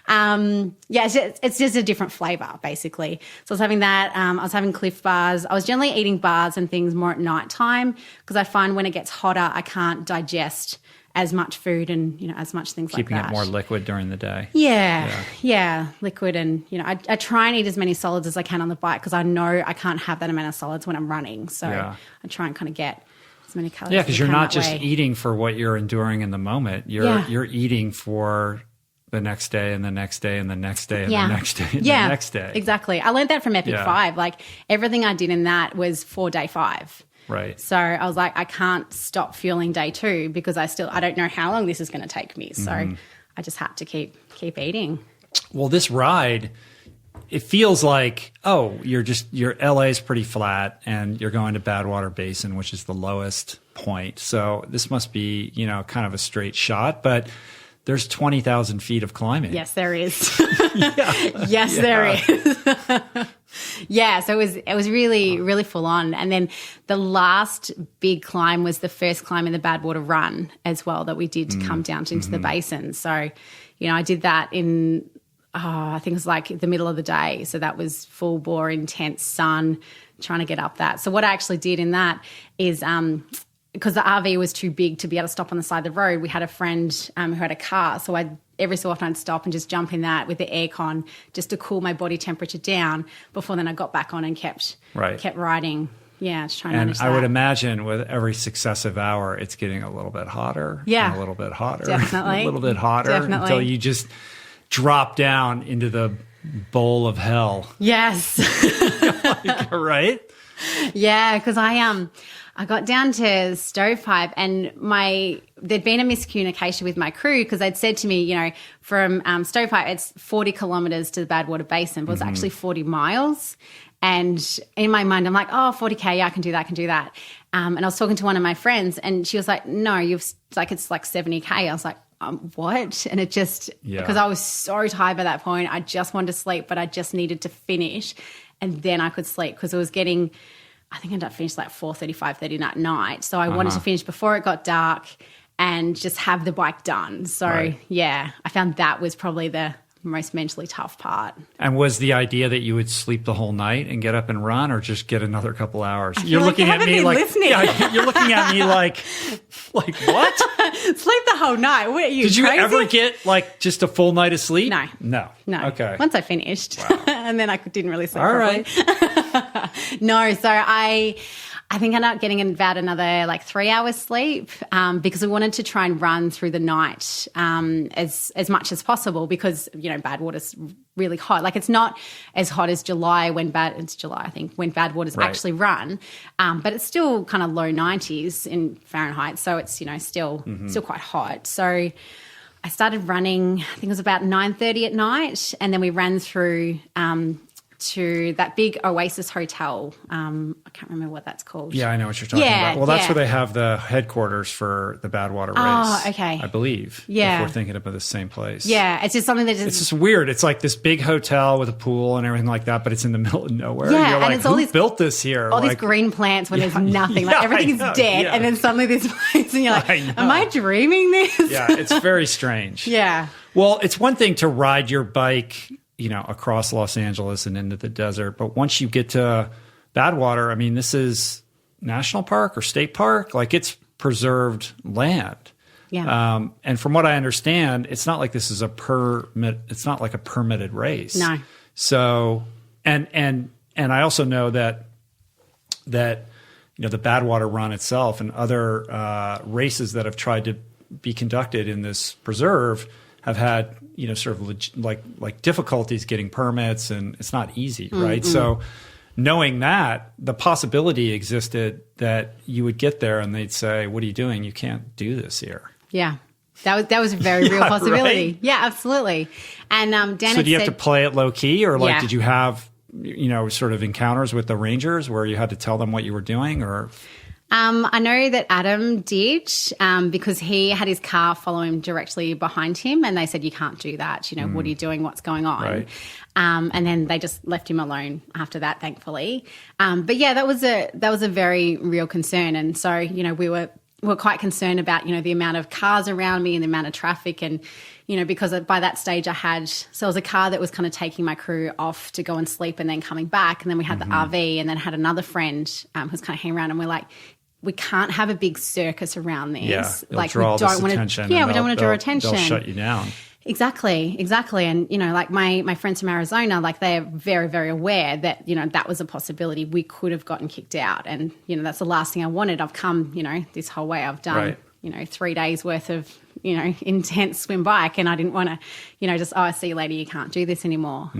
It's just a different flavor, basically. So I was having that. I was having Cliff Bars. I was generally eating bars and things more at nighttime because I find when it gets hotter, I can't digest as much food and, as much things Keeping like that. Keeping it more liquid during the day. Yeah, liquid. And, I try and eat as many solids as I can on the bike because I know I can't have that amount of solids when I'm running. So I try and kind of get as many calories. Yeah, because you're not just eating for what you're enduring in the moment. You're eating for the next day and the next day and the next day and the next day and the next day. Exactly. I learned that from Epic 5. Like everything I did in that was for day 5. Right. So I was like, I can't stop fueling day 2 because I don't know how long this is going to take me. So I just had to keep eating. Well, this ride, it feels like, your LA is pretty flat and you're going to Badwater Basin, which is the lowest point. So this must be, kind of a straight shot, but there's 20,000 feet of climbing. Yes, there is. There is. So it was really, really full on. And then the last big climb was the first climb in the Badwater Run as well that we did to come down into the basin. So, I did that in, I think it was like the middle of the day. So that was full bore, intense sun, trying to get up that. So what I actually did in that is because the RV was too big to be able to stop on the side of the road, we had a friend who had a car. So every so often I'd stop and just jump in that with the aircon just to cool my body temperature down before then I got back on and kept riding. Yeah, just trying to manage that. And I would imagine with every successive hour, it's getting a little bit hotter. Yeah. And a little bit hotter. Definitely. A little bit hotter. Definitely. Until you just drop down into the bowl of hell. Yes. Right? Yeah, because I got down to Stovepipe and there'd been a miscommunication with my crew because they'd said to me, from Stovepipe, it's 40 kilometres to the Badwater Basin, but it was actually 40 miles. And in my mind, I'm like, 40K, yeah, I can do that. And I was talking to one of my friends and she was like, no, it's like 70K. I was like, what? And it just, because I was so tired by that point, I just wanted to sleep, but I just needed to finish and then I could sleep because it was getting, I think I ended up finishing like 4:30, 5:30 that night. So I wanted to finish before it got dark and just have the bike done. So I found that was probably the most mentally tough part. And was the idea that you would sleep the whole night and get up and run or just get another couple hours? You're looking at me like, you're looking at me like what? Sleep the whole night. What are you, Did you crazy? ever get like just a full night of sleep? No. Okay. Once I finished and then I didn't really sleep All properly. Right. No, so I think I ended up getting about another like 3 hours sleep because we wanted to try and run through the night as much as possible because, Badwater's really hot. Like it's not as hot as July it's July, I think, when Badwater's actually run. But it's still kind of low 90s in Fahrenheit. So it's, still quite hot. So I started running, I think it was about 9:30 at night. And then we ran through to that big Oasis hotel. I can't remember what that's called. Yeah, I know what you're talking about. Well, that's where they have the headquarters for the Badwater race. Oh, okay. I believe. Yeah. If we're thinking about the same place. Yeah, it's just something that it's just weird. It's like this big hotel with a pool and everything like that, but it's in the middle of nowhere. Yeah, you're like, and it's all who built this here? All these green plants when there's nothing. Like everything is dead, and then suddenly this place, and you're like, am I dreaming this? Yeah, it's very strange. Yeah. Well, it's one thing to ride your bike, across Los Angeles and into the desert. But once you get to Badwater, I mean, this is national park or state park. Like it's preserved land. Yeah. And from what I understand, it's not like this is it's not like a permitted race. No. So, and I also know that, the Badwater Run itself and other races that have tried to be conducted in this preserve have had, sort of like difficulties getting permits, and it's not easy, right? So knowing that, the possibility existed that you would get there and they'd say, what are you doing? You can't do this here. Yeah. That was a very real possibility. Right? Yeah, absolutely. And Dan So do you have to play it low key, or like did you have, sort of encounters with the rangers where you had to tell them what you were doing, or... I know that Adam did because he had his car follow him directly behind him and they said, you can't do that. What are you doing? What's going on? Right. And then they just left him alone after that, thankfully. But yeah, that was a very real concern. And so, we were were quite concerned about, the amount of cars around me and the amount of traffic. And, because by that stage it was a car that was kind of taking my crew off to go and sleep and then coming back. And then we had the RV, and then had another friend who's kind of hanging around, and we're like, we can't have a big circus around these. Yeah, like draw we don't want to. Yeah, we don't want to draw attention. They'll shut you down. Exactly. And, like my friends from Arizona, like they're very, very aware that, that was a possibility. We could have gotten kicked out. And, that's the last thing I wanted. I've come, this whole way. I've done, 3 days worth of, intense swim bike, and I didn't want to, just, I see you later, you can't do this anymore.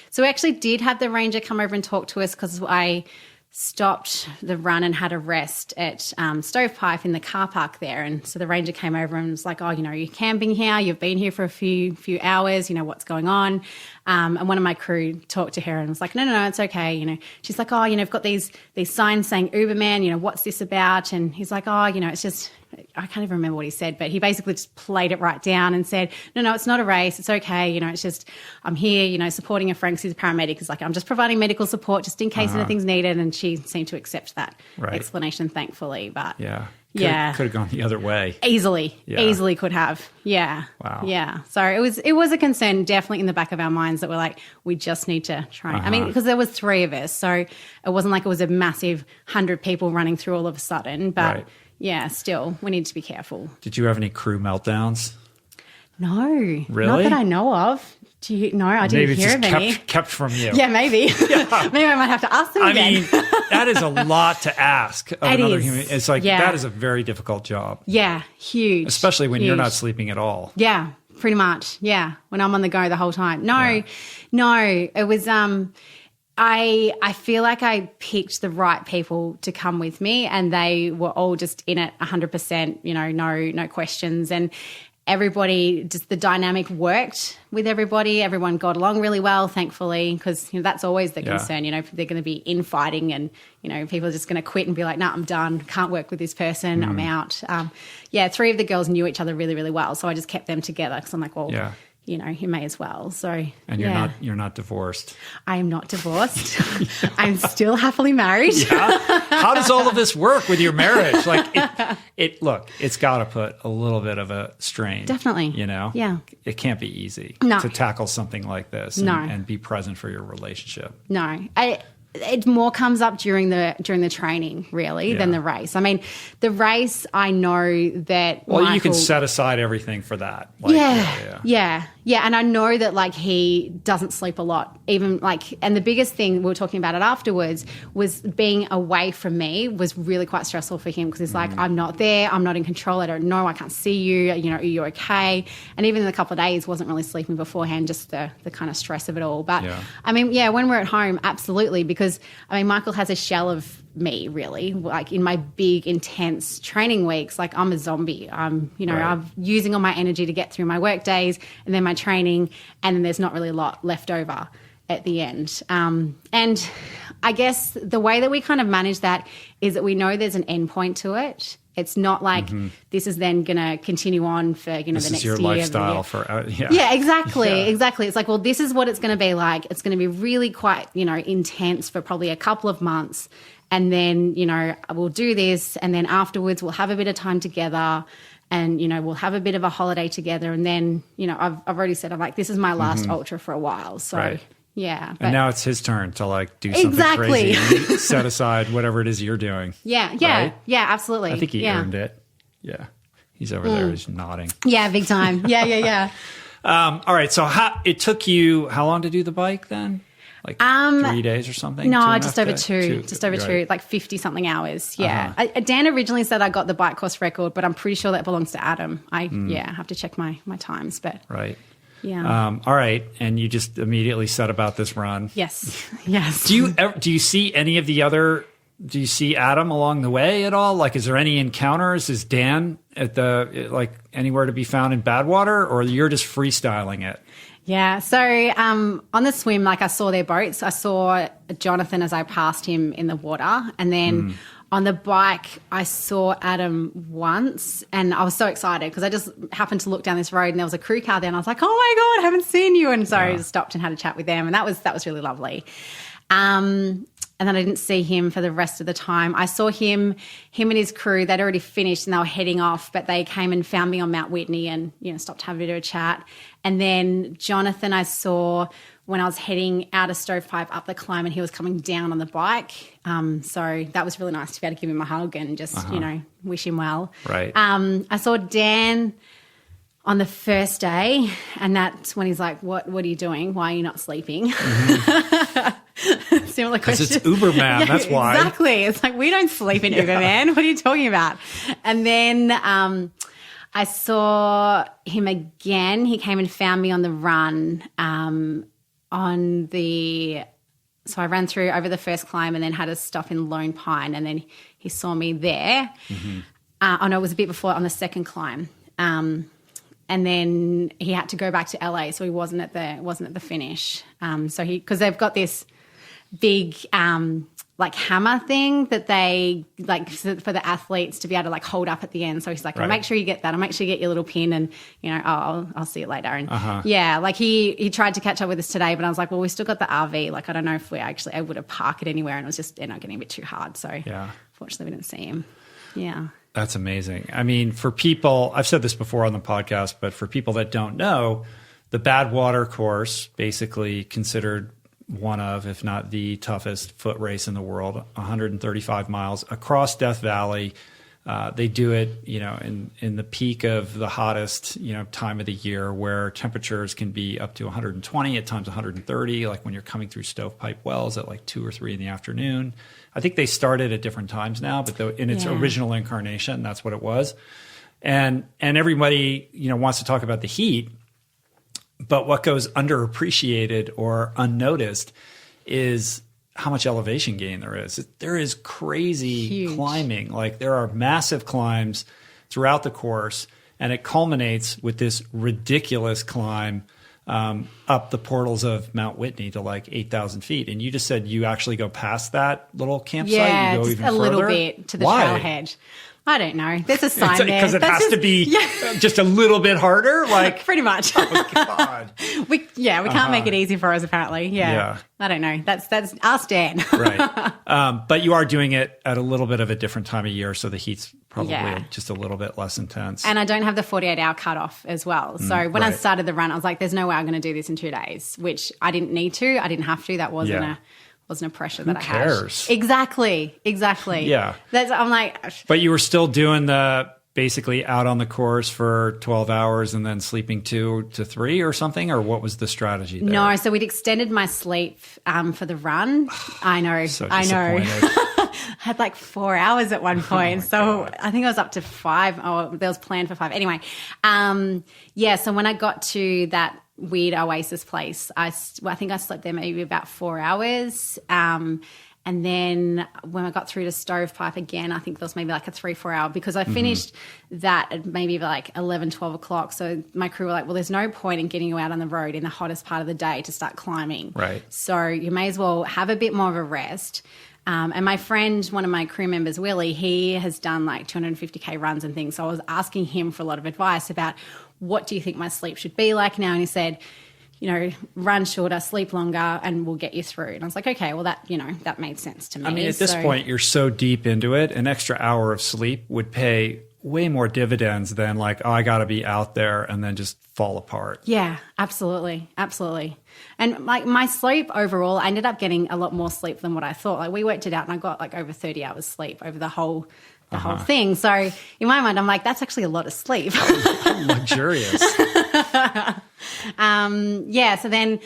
So we actually did have the ranger come over and talk to us, because I stopped the run and had a rest at Stovepipe in the car park there. And so the ranger came over and was like, oh, you're camping here. You've been here for a few hours. What's going on? And one of my crew talked to her and was like, no, it's okay. She's like, oh, I've got these signs saying Uberman, what's this about? And he's like, oh, it's just, I can't even remember what he said, but he basically just played it right down and said, no, it's not a race. It's okay. It's just, I'm here, supporting a friend who's a paramedic. It's like, I'm just providing medical support just in case anything's needed. And she seemed to accept that explanation, thankfully. But could have gone the other way. Easily could have. Yeah. Wow. Yeah. So it was a concern definitely in the back of our minds that we're like, we just need to try. I mean, because there was 3 of us, so it wasn't like it was a massive 100 people running through all of a sudden, but yeah, still, we need to be careful. Did you have any crew meltdowns? No. Really? Not that I know of. No, I didn't hear of any. Kept from you. Yeah, maybe. Yeah. Maybe I might have to ask them again. I mean, that is a lot to ask of another human. It's like, Yeah. that is a very difficult job. Yeah, huge. Especially when you're not sleeping at all. Yeah, pretty much. Yeah, when I'm on the go the whole time. No, it was... I feel like I picked the right people to come with me, and they were all just in it 100%, no questions. And everybody, just the dynamic worked with everybody. Everyone got along really well, thankfully, because that's always the concern. They're going to be infighting, and people are just going to quit and be like, "No, I'm done. Can't work with this person. I'm out." 3 of the girls knew each other really, really well, so I just kept them together because I'm like, well. Yeah. You may as well. So, and you're not divorced. I am not divorced. I'm still happily married. Yeah. How does all of this work with your marriage? Like, it's got to put a little bit of a strain. Definitely. Yeah. It can't be easy to tackle something like this and be present for your relationship. No. It more comes up during the training, really, than the race. I mean, the race, I know that Michael, you can set aside everything for that. Yeah. And I know that, like, he doesn't sleep a lot. Even, like, and the biggest thing, we were talking about it afterwards, was being away from me was really quite stressful for him, because he's like, I'm not there, I'm not in control, I don't know, I can't see you, are you okay? And even in a couple of days, wasn't really sleeping beforehand, just the kind of stress of it all. But, I mean, when we're at home, absolutely, because, I mean, Michael has a shell of me, really. Like, in my big, intense training weeks, like, I'm a zombie. I'm using all my energy to get through my work days and then my training, and then there's not really a lot left over at the end. And I guess the way that we kind of manage that is that we know there's an end point to it. It's not like this is then going to continue on for, the next year. This is your lifestyle for, Yeah, exactly. Exactly. It's like, well, this is what it's going to be like. It's going to be really quite, intense for probably a couple of months. And then, we'll do this. And then afterwards we'll have a bit of time together, and, we'll have a bit of a holiday together. And then, I've already said, I'm like, this is my last ultra for a while. So, yeah. And now it's his turn to, like, do something crazy and set aside whatever it is you're doing. Yeah. Right? Yeah, absolutely. I think he earned it. Yeah. He's over there. He's nodding. Yeah, big time. Yeah. All right. So it took you how long to do the bike then? Like 3 days or something? No, just over two. Just over two, like 50-something hours. Yeah. Dan originally said I got the bike course record, but I'm pretty sure that belongs to Adam. I have to check my times, but... Right. Yeah. All right. And you just immediately set about this run. Yes. Do you see any of the other... Do you see Adam along the way at all? Like, is there any encounters? Is Dan at anywhere to be found in Badwater, or you're just freestyling it? Yeah. So on the swim, like, I saw their boats. I saw Jonathan as I passed him in the water. And then on the bike, I saw Adam once, and I was so excited because I just happened to look down this road and there was a crew car there, and I was like, oh my God, I haven't seen you. And so I just stopped and had a chat with them, and that was really lovely. And then I didn't see him for the rest of the time. I saw him and his crew, they'd already finished and they were heading off, but they came and found me on Mount Whitney and, stopped to have a bit of a chat. And then Jonathan I saw when I was heading out of Stovepipe up the climb and he was coming down on the bike. So that was really nice to be able to give him a hug and just, wish him well. Right. I saw Dan on the first day, and that's when he's like, what are you doing? Why are you not sleeping? Similar question. Because it's Uberman, that's why. Exactly. It's like, we don't sleep in Uberman. What are you talking about? And then I saw him again. He came and found me on the run so I ran through over the first climb and then had a stop in Lone Pine, and then he saw me there. It was a bit before on the second climb. And then he had to go back to LA, so he wasn't at the finish. Because they've got this big hammer thing that they for the athletes to be able to hold up at the end. So he's like, I'll make sure you get that. I'll make sure you get your little pin, and I'll see you later. And he tried to catch up with us today, but I was like, well, we've still got the RV. I don't know if we're actually able to park it anywhere, and it was just getting a bit too hard. So fortunately, we didn't see him. Yeah. That's amazing. I mean, for people, I've said this before on the podcast, but for people that don't know, the Badwater course, basically considered one of, if not the toughest foot race in the world, 135 miles across Death Valley. They do it, in the peak of the hottest, time of the year, where temperatures can be up to 120, at times 130, like when you're coming through Stovepipe Wells at 2 or 3 in the afternoon. I think they started at different times now, but in its original incarnation, that's what it was. And everybody, wants to talk about the heat, but what goes underappreciated or unnoticed is how much elevation gain there is. There is crazy Huge. Climbing. There are massive climbs throughout the course, and it culminates with this ridiculous climb up the portals of Mount Whitney to 8,000 feet. And you just said you actually go past that little campsite? Yeah, you go just even a little further? Bit to the Why? trailhead. I don't know. There's a sign there. Because it has to be just a little bit harder? Pretty much. Oh, God. we can't make it easy for us, apparently. Yeah. I don't know. That's ask Dan. Right. But you are doing it at a little bit of a different time of year, so the heat's probably just a little bit less intense. And I don't have the 48-hour cutoff as well. So when I started the run, I was like, there's no way I'm going to do this in 2 days, which I didn't need to. I didn't have to. That wasn't a pressure that I had. Who cares? Exactly. Yeah. I'm like... But you were still doing basically out on the course for 12 hours and then sleeping 2 to 3 or something? Or what was the strategy there? No, so we'd extended my sleep for the run. I know. So I know. disappointed. I had 4 hours at one point. God. I think I was up to 5. Oh, there was planned for 5. Anyway, so when I got to that weird oasis place, I think I slept there maybe about 4 hours. And then when I got through to Stovepipe again, I think there was maybe a 3-4 hour, because I finished that at maybe 11, 12 o'clock. So my crew were like, well, there's no point in getting you out on the road in the hottest part of the day to start climbing. Right. So you may as well have a bit more of a rest. And my friend, one of my crew members, Willie, he has done 250K runs and things. So I was asking him for a lot of advice about what do you think my sleep should be like now? And he said, run shorter, sleep longer, and we'll get you through. And I was like, okay, well, that made sense to me. I mean, at this point, you're so deep into it, an extra hour of sleep would pay way more dividends than I got to be out there and then just fall apart. Yeah, absolutely. Absolutely. And my sleep overall, I ended up getting a lot more sleep than what I thought. We worked it out and I got over 30 hours sleep over the whole thing. So in my mind, I'm like, that's actually a lot of sleep. How luxurious. So then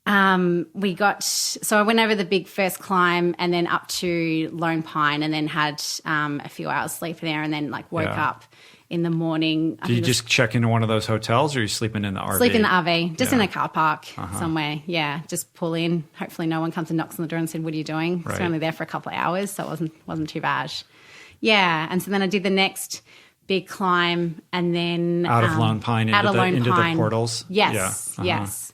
I went over the big first climb and then up to Lone Pine and then had a few hours sleep there and then woke up in the morning. Did you just check into one of those hotels or are you sleeping in the RV? Sleep in the RV, just in a car park somewhere. Yeah, just pull in. Hopefully no one comes and knocks on the door and said, what are you doing? Right. So only there for a couple of hours, so it wasn't too bad. Yeah, and so then I did the next big climb and then... Out of Lone Pine into the portals? Yes, yes.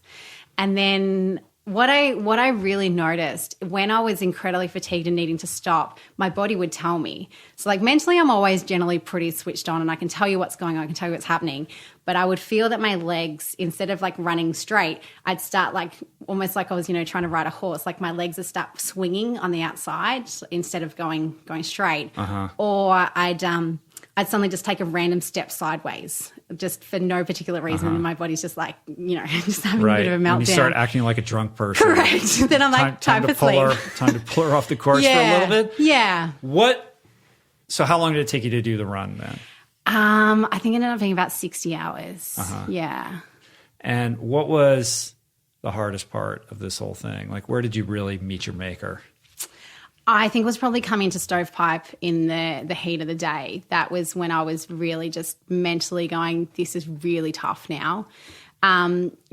And then What I really noticed when I was incredibly fatigued and needing to stop, my body would tell me. So like mentally, I'm always generally pretty switched on and I can tell you what's going on, I can tell you what's happening. But I would feel that my legs, instead of like running straight, I'd start like almost like I was, trying to ride a horse. Like my legs would start swinging on the outside instead of going straight. Or I'd suddenly just take a random step sideways just for no particular reason. And my body's just like, just having a bit of a meltdown. And you start acting like a drunk person. Correct. Then I'm like, time for sleep. Time to pull her off the course for a little bit. Yeah. So how long did it take you to do the run then? I think it ended up being about 60 hours. Yeah. And what was the hardest part of this whole thing? Like, where did you really meet your maker? I think it was probably coming to Stovepipe in the heat of the day. That was when I was really just mentally going, this is really tough now.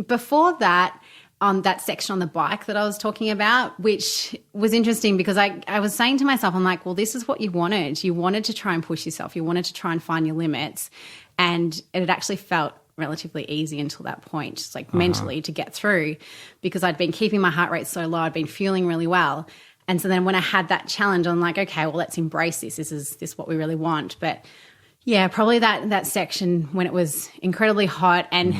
Before that, on that section on the bike that I was talking about, which was interesting because I was saying to myself, I'm like, well, this is what you wanted. You wanted to try and push yourself. You wanted to try and find your limits. And it had actually felt relatively easy until that point, just like mentally to get through, because I'd been keeping my heart rate so low. I'd been feeling really well. And so then when I had that challenge, I'm like, okay, well, let's embrace this. Is this what we really want? But yeah, probably that section when it was incredibly hot and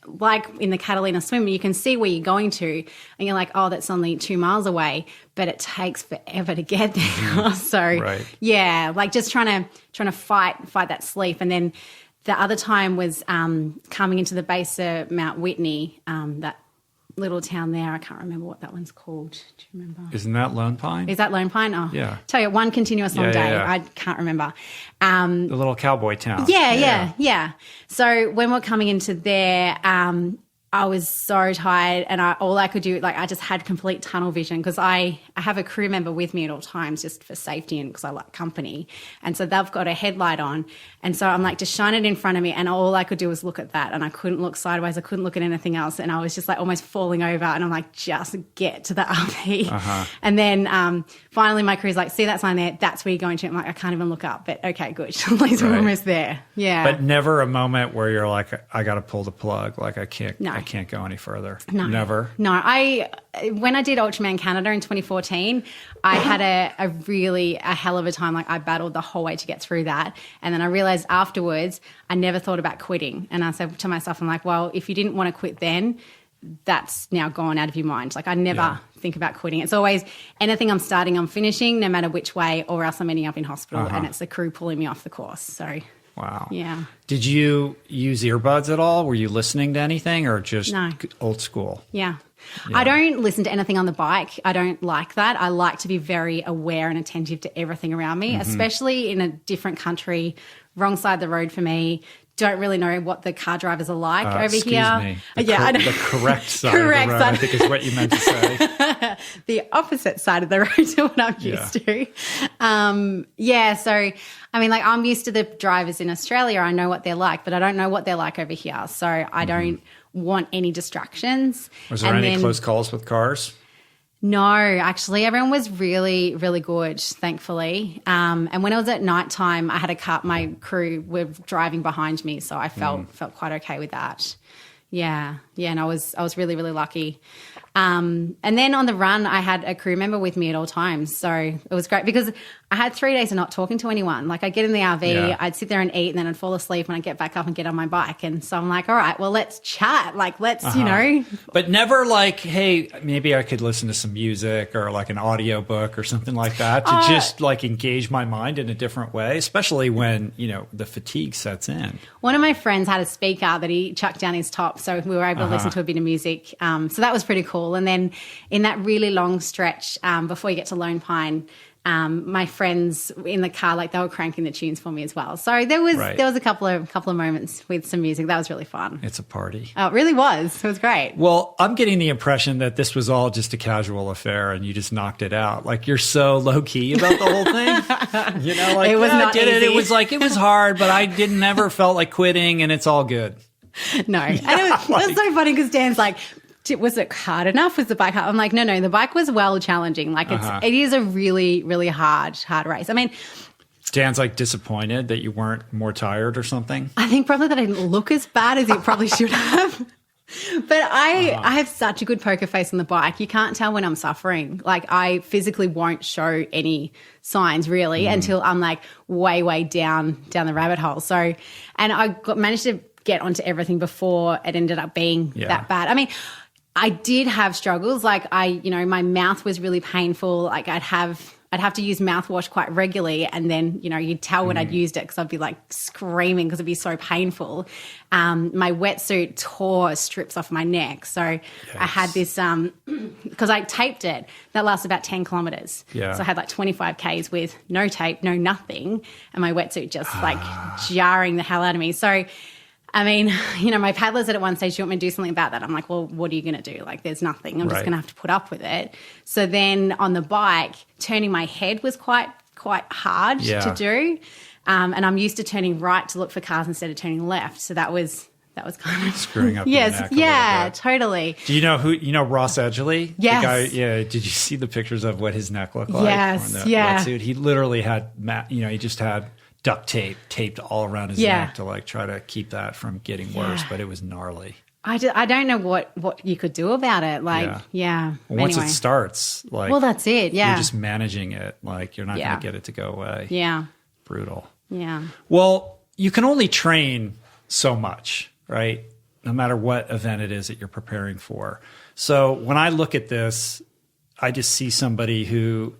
like in the Catalina swim, you can see where you're going to and you're like, oh, that's only 2 miles away, but it takes forever to get there. So yeah, like just trying to fight that sleep. And then the other time was coming into the base of Mount Whitney, that little town there. I can't remember what that one's called. Do you remember? Isn't that Lone Pine? Is that Lone Pine? Oh, yeah. Tell you, one continuous long day. Yeah. I can't remember. The little cowboy town. Yeah. So when we're coming into there, I was so tired and all I could do, like I just had complete tunnel vision because I have a crew member with me at all times just for safety and because I like company. And so they've got a headlight on. And so I'm like, just shine it in front of me. And all I could do was look at that. And I couldn't look sideways. I couldn't look at anything else. And I was just like almost falling over. And I'm like, just get to the RV. And then finally my crew's like, see that sign there? That's where you're going to. I'm like, I can't even look up. But okay, good. At least we're almost there. Yeah. But never a moment where you're like, I got to pull the plug. Like I can't go any further. No. Never. No. When I did Ultraman Canada in 2014, I had a hell of a time. Like I battled the whole way to get through that. And then I realized afterwards, I never thought about quitting. And I said to myself, I'm like, well, if you didn't want to quit then, that's now gone out of your mind. Like I never think about quitting. It's always anything I'm starting, I'm finishing, no matter which way, or else I'm ending up in hospital and it's the crew pulling me off the course. So wow. Yeah. Did you use earbuds at all? Were you listening to anything or just old school? Yeah. I don't listen to anything on the bike. I don't like that. I like to be very aware and attentive to everything around me, especially in a different country, wrong side of the road for me. Don't really know what the car drivers are like over here. Me. The correct side of the road, I think is what you meant to say. The opposite side of the road to what I'm used to. So, I mean, like I'm used to the drivers in Australia. I know what they're like, but I don't know what they're like over here. So I don't want any distractions. Was there any close calls with cars? No, actually, everyone was really, really good, thankfully. And when it was at nighttime, I had my crew were driving behind me, so I felt quite okay with that. Yeah, and I was really, really lucky. And then on the run, I had a crew member with me at all times, so it was great because I had 3 days of not talking to anyone. Like I'd get in the RV, I'd sit there and eat, and then I'd fall asleep when I'd get back up and get on my bike. And so I'm like, all right, well, let's chat. Like let's, But never like, hey, maybe I could listen to some music or like an audio book or something like that to just like engage my mind in a different way, especially when, the fatigue sets in. One of my friends had a speaker that he chucked down his top, so we were able to listen to a bit of music. So that was pretty cool. And then in that really long stretch before you get to Lone Pine, my friends in the car, like they were cranking the tunes for me as well. So there was a couple of moments with some music. That was really fun. It's a party. Oh, it really was. It was great. Well, I'm getting the impression that this was all just a casual affair and you just knocked it out. Like you're so low key about the whole thing. Like it was not I did easy. It was like, it was hard, but I never felt like quitting and it's all good. No. And it was so funny because Dan's like, was it hard enough? Was the bike hard? I'm like, no, the bike was well challenging. Like it is a really, really hard race. I mean, Dan's like disappointed that you weren't more tired or something. I think probably that I didn't look as bad as it probably should have. But I have such a good poker face on the bike. You can't tell when I'm suffering. Like, I physically won't show any signs really until I'm like way down the rabbit hole. So, and I managed to get onto everything before it ended up being that bad. I mean, I did have struggles. Like, my mouth was really painful. Like, I'd have to use mouthwash quite regularly, and then, you'd tell when I'd used it because I'd be like screaming because it'd be so painful. My wetsuit tore strips off my neck. So I had this, because I taped it, that lasted about 10 kilometers. Yeah. So I had like 25 Ks with no tape, no nothing, and my wetsuit just like jarring the hell out of me. So, I mean, my paddler said at one stage, "Do you want me to do something about that?" I'm like, well, what are you going to do? Like, there's nothing. I'm just going to have to put up with it. So then on the bike, turning my head was quite hard to do. And I'm used to turning right to look for cars instead of turning left. So that was kind of screwing up your neck a little bit. Totally. Do you know Ross Edgley? Yes. The guy, did you see the pictures of what his neck looked like? Yes, wetsuit? He literally had, he just had duct tape taped all around his neck to like try to keep that from getting worse, but it was gnarly. I don't know what you could do about it. Like, Well, once it starts, like, well, that's it. Yeah. You're just managing it. Like, you're not going to get it to go away. Yeah. Brutal. Yeah. Well, you can only train so much, right? No matter what event it is that you're preparing for. So when I look at this, I just see somebody who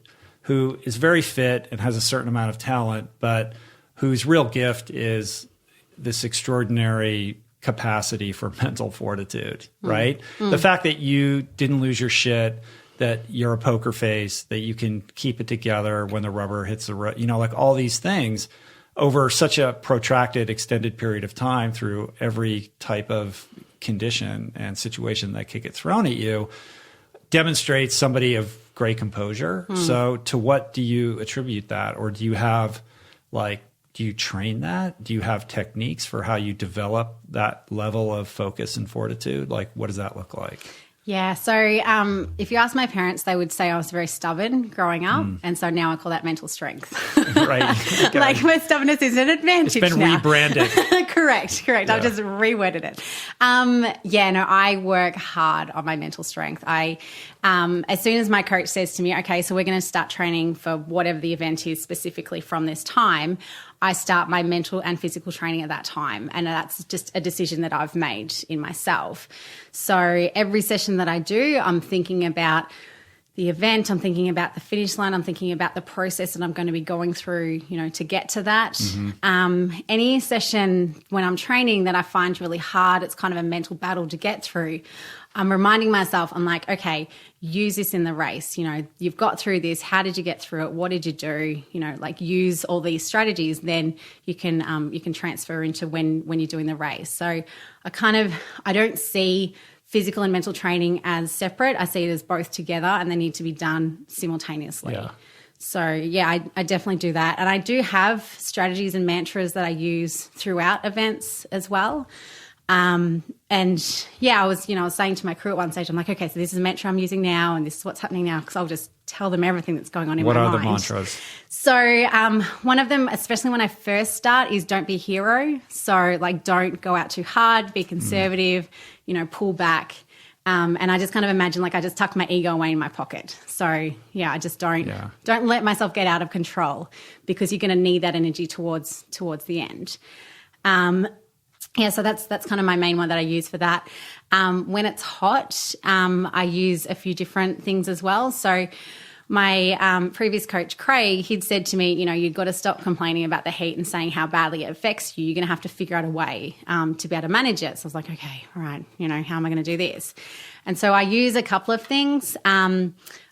is very fit and has a certain amount of talent, but whose real gift is this extraordinary capacity for mental fortitude, right? The fact that you didn't lose your shit, that you're a poker face, that you can keep it together when the rubber hits the road, like all these things over such a protracted, extended period of time through every type of condition and situation that could get thrown at you demonstrates somebody of great composure. So to what do you attribute that? Or do you have do you train that? Do you have techniques for how you develop that level of focus and fortitude? Like, what does that look like? Yeah. So if you ask my parents, they would say I was very stubborn growing up. And so now I call that mental strength. Right. Okay. Like, my stubborness is an advantage now. It's been rebranded. Correct. Yeah. I've just reworded it. I work hard on my mental strength. As soon as my coach says to me, okay, so we're going to start training for whatever the event is specifically from this time, I start my mental and physical training at that time. And that's just a decision that I've made in myself. So every session that I do, I'm thinking about the event, I'm thinking about the finish line, I'm thinking about the process that I'm going to be going through, to get to that. Any session when I'm training that I find really hard, it's kind of a mental battle to get through. I'm reminding myself, I'm like, okay, use this in the race. You've got through this. How did you get through it? What did you do? Use all these strategies. Then you can transfer into when you're doing the race. So I don't see physical and mental training as separate. I see it as both together, and they need to be done simultaneously. Yeah. So, I definitely do that. And I do have strategies and mantras that I use throughout events as well. I was saying to my crew at one stage, I'm like, okay, so this is a mantra I'm using now, and this is what's happening now, because I'll just tell them everything that's going on in my mind. What are the mantras? So one of them, especially when I first start, is don't be a hero. So don't go out too hard, be conservative, pull back. And I just kind of imagine I just tuck my ego away in my pocket. So I just don't let myself get out of control, because you're going to need that energy towards the end. So that's kind of my main one that I use for that. When it's hot, I use a few different things as well. So my previous coach, Craig, he'd said to me, you've got to stop complaining about the heat and saying how badly it affects you. You're going to have to figure out a way to be able to manage it. So I was like, okay, all right, how am I going to do this? And so I use a couple of things.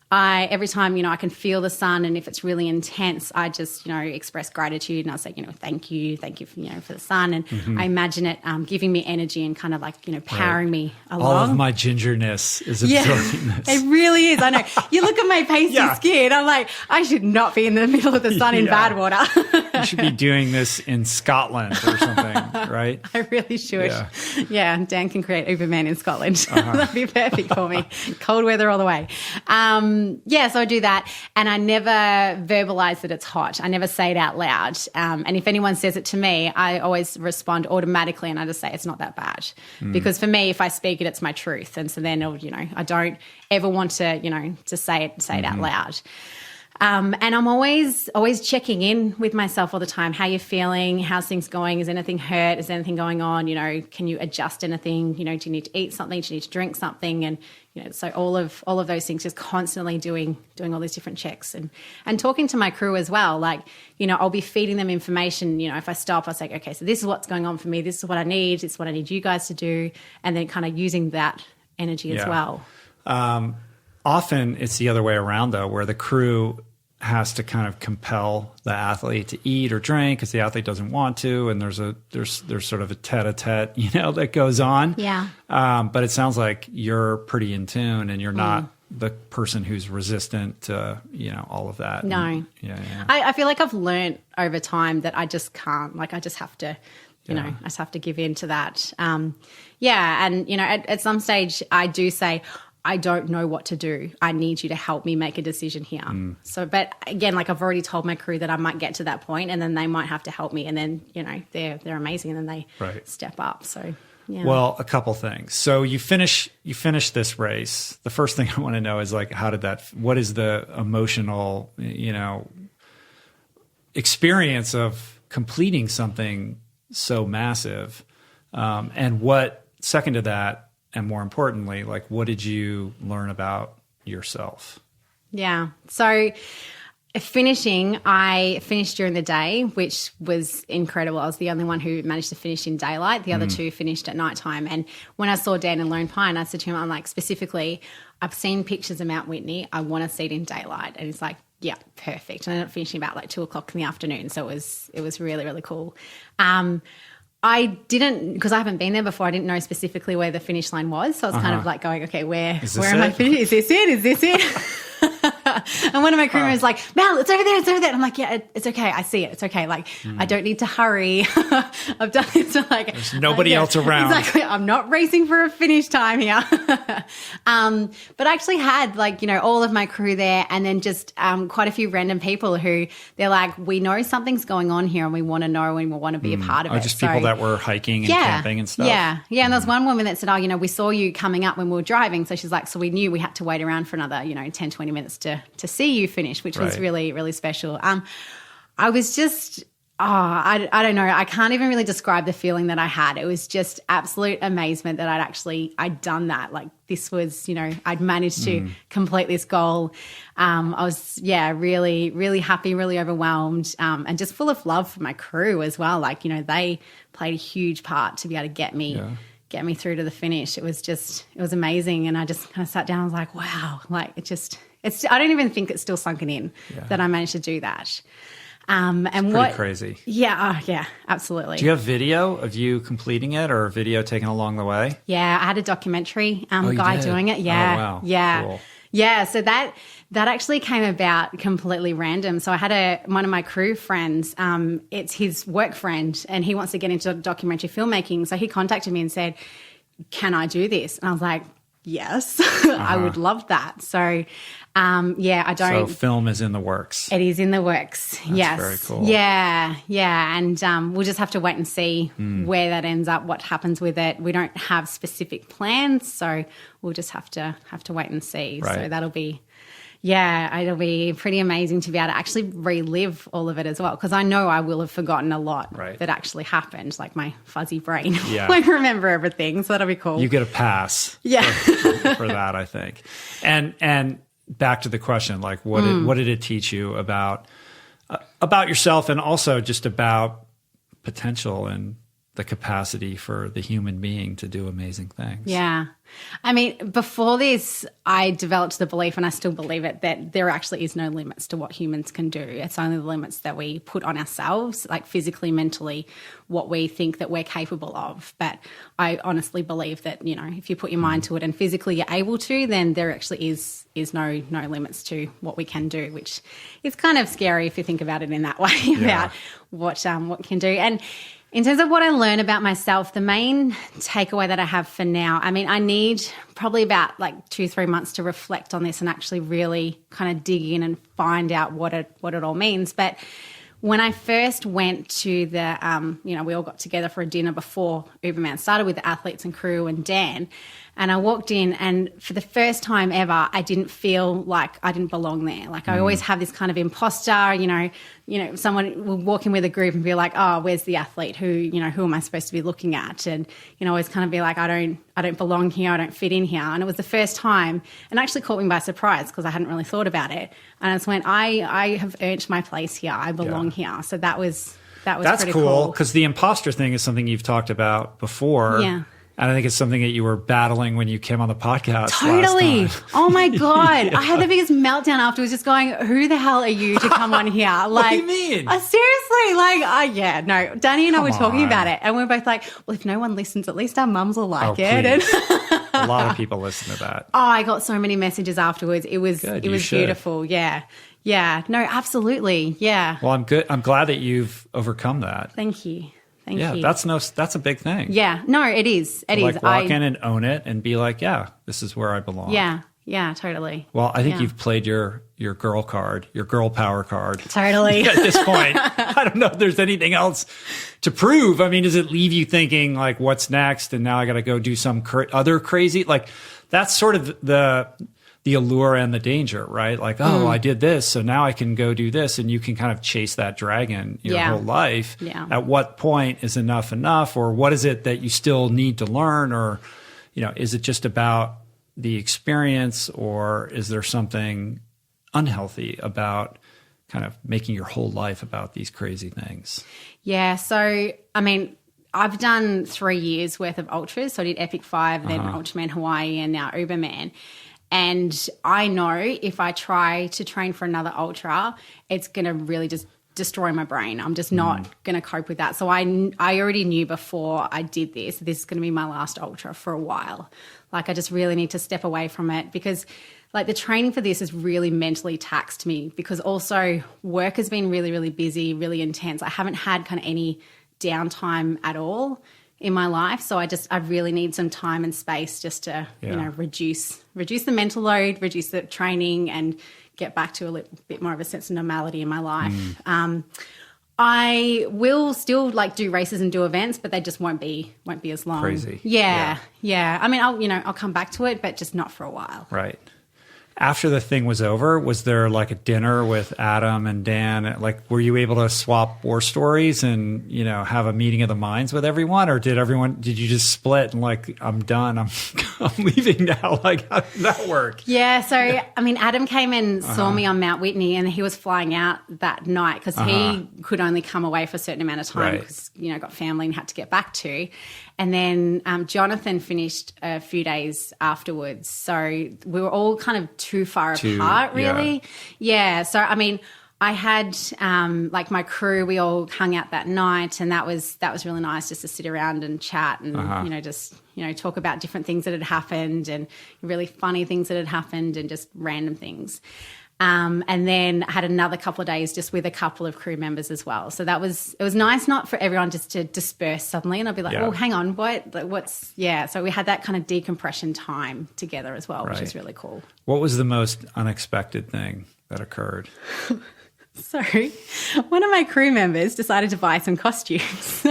Every time, I can feel the sun, and if it's really intense, I just, express gratitude, and I'll say, thank you for the sun. And I imagine it giving me energy and kind of powering me along. All of my gingerness is absorbing this. It really is. I know. You look at my pasty skin, I'm like, I should not be in the middle of the sun in Badwater. You should be doing this in Scotland or something, right? I really should. Yeah, Dan can create Uberman in Scotland. That'd be perfect for me. Cold weather all the way. So I do that, and I never verbalize that it's hot. I never say it out loud. And if anyone says it to me, I always respond automatically, and I just say it's not that bad. Because for me, if I speak it, it's my truth, and so then I don't ever want to say it out loud. And I'm always checking in with myself all the time. How you feeling? How's things going? Is anything hurt? Is anything going on? Can you adjust anything? Do you need to eat something? Do you need to drink something? And so all of those things, just constantly doing all these different checks and talking to my crew as well. I'll be feeding them information. If I stop, I'll say, okay, so this is what's going on for me. This is what I need. This is what I need you guys to do, and then kind of using that energy as well. Often it's the other way around, though, where the crew has to kind of compel the athlete to eat or drink because the athlete doesn't want to, and there's sort of a tete-a-tete, that goes on. Yeah. But it sounds like you're pretty in tune, and you're not the person who's resistant to, all of that. No. And, I feel like I've learned over time that I just can't. I just have to. I just have to give in to that. And at some stage I do say, I don't know what to do. I need you to help me make a decision here. So, but again, I've already told my crew that I might get to that point, and then they might have to help me, and then they're amazing, and then they step up. So, yeah. Well, a couple things. So you finish this race. The first thing I want to know is what is the emotional, experience of completing something so massive, and what second to that. And more importantly, what did you learn about yourself? Yeah. So I finished during the day, which was incredible. I was the only one who managed to finish in daylight. The other two finished at nighttime. And when I saw Dan in Lone Pine, I said to him, specifically, I've seen pictures of Mount Whitney. I want to see it in daylight. And he's like, yeah, perfect. And I ended up finishing about 2:00 in the afternoon. So it was really, really cool. I didn't, because I haven't been there before, I didn't know specifically where the finish line was. So I was kind of going, okay, where am I finishing? Is this it? Is this it? And one of my crew members was like, Mel, it's over there, it's over there. And I'm like, yeah, it's okay. I see it. It's okay. I don't need to hurry. I've done it. So there's nobody else around. Exactly. I'm not racing for a finish time here. But I actually had all of my crew there, and then just quite a few random people who they're like, we know something's going on here and we want to know and we want to be a part of it. Just people that were hiking and camping and stuff. Yeah. Yeah. And there was one woman that said, we saw you coming up when we were driving. So she's like, so we knew we had to wait around for another, 10, 20 minutes to see you finish, which was really, really special. I was just, I don't know. I can't even really describe the feeling that I had. It was just absolute amazement that I'd done that. This was, I'd managed to complete this goal. I was, really, really happy, really overwhelmed, and just full of love for my crew as well. They played a huge part to be able to get me through to the finish. It was amazing. And I just kind of sat down and was like, wow, I don't even think it's still sunken in that I managed to do that. And it's pretty crazy. Yeah. Yeah, absolutely. Do you have video of you completing it, or video taken along the way? Yeah. I had a documentary guy doing it. Yeah. Oh, wow. Yeah. Cool. Yeah. So that actually came about completely random. So I had one of my crew friends, it's his work friend, and he wants to get into documentary filmmaking. So he contacted me and said, can I do this? And I was like, yes, I would love that. So, So film is in the works. It is in the works. Yes. Very cool. Yeah. Yeah. And we'll just have to wait and see where that ends up, what happens with it. We don't have specific plans, so we'll just have to wait and see. Right. So it'll be pretty amazing to be able to actually relive all of it as well, because I know I will have forgotten a lot that actually happened, my fuzzy brain remember everything, so that'll be cool. You get a pass for that, I think. And back to the question, what did it teach you about yourself, and also just about potential and the capacity for the human being to do amazing things. Yeah. I mean, before this, I developed the belief, and I still believe it, that there actually is no limits to what humans can do. It's only the limits that we put on ourselves, like physically, mentally, what we think that we're capable of. But I honestly believe that, you know, if you put your mind to it and physically you're able to, then there actually is no limits to what we can do, which is kind of scary if you think about it in that way, about what we can do. And in terms of what I learn about myself, the main takeaway that I have for now, I mean, I need probably about like 2-3 months to reflect on this and actually really kind of dig in and find out what it all means. But when I first went to the, we all got together for a dinner before Uberman started with the athletes and crew and Dan. And I walked in, and for the first time ever, I didn't feel like I didn't belong there. Like I always have this kind of imposter, you know, someone will walk in with a group and be like, oh, where's the athlete? Who am I supposed to be looking at? And, you know, always kind of be like, I don't belong here. I don't fit in here. And it was the first time, and actually caught me by surprise because I hadn't really thought about it. And I just went, I have earned my place here. I belong here. So that's pretty cool. Because the imposter thing is something you've talked about before. Yeah. And I think it's something that you were battling when you came on the podcast. Totally. Last time. Oh my God. I had the biggest meltdown afterwards, just going, who the hell are you to come on here? Like, what do you mean? Seriously. Like, no. Danny and I were talking about it, and we were both like, well, if no one listens, at least our mums will like it. And a lot of people listen to that. Oh, I got so many messages afterwards. It was beautiful. Yeah. Yeah. No, absolutely. Yeah. Well, I'm good. I'm glad that you've overcome that. Thank you. Thank you. That's a big thing. Yeah. No, it is. It is. Like walk in and own it and be like, yeah, this is where I belong. Yeah. Yeah, totally. Well, I think you've played your girl card, your girl power card. Totally. At this point. I don't know if there's anything else to prove. I mean, does it leave you thinking like, what's next? And now I got to go do some other crazy, like that's sort of the allure and the danger, right? Like, I did this, so now I can go do this, and you can kind of chase that dragon your whole life. Yeah. At what point is enough, or what is it that you still need to learn, or, you know, is it just about the experience, or is there something unhealthy about kind of making your whole life about these crazy things? Yeah. So, I mean, I've done 3 years worth of ultras. So I did Epic 5, then Ultraman Hawaii, and now Uberman. And I know if I try to train for another ultra, it's going to really just destroy my brain. I'm just not going to cope with that. So I already knew before I did this is going to be my last ultra for a while. Like I just really need to step away from it, because like the training for this has really mentally taxed me, because also work has been really, really busy, really intense. I haven't had kind of any downtime at all in my life. So I really need some time and space just to, reduce the mental load, reduce the training, and get back to a little bit more of a sense of normality in my life. I will still like do races and do events, but they just won't be as long. Crazy. Yeah. I mean, I'll come back to it, but just not for a while. Right. After the thing was over, was there like a dinner with Adam and Dan? Like, were you able to swap war stories and, have a meeting of the minds with everyone? Or did you just split and like, I'm done, I'm leaving now? Like, how did that work? Yeah. So, I mean, Adam came and saw me on Mount Whitney, and he was flying out that night because he could only come away for a certain amount of time because, got family and had to get back to. And then Jonathan finished a few days afterwards. So we were all kind of too far apart, really. Yeah. So, I mean, I had like my crew, we all hung out that night, and that was really nice just to sit around and chat and, talk about different things that had happened and really funny things that had happened and just random things. And then I had another couple of days just with a couple of crew members as well. So it was nice not for everyone just to disperse suddenly and I'd be like, oh, hang on, so we had that kind of decompression time together as well, which is really cool. What was the most unexpected thing that occurred? So one of my crew members decided to buy some costumes,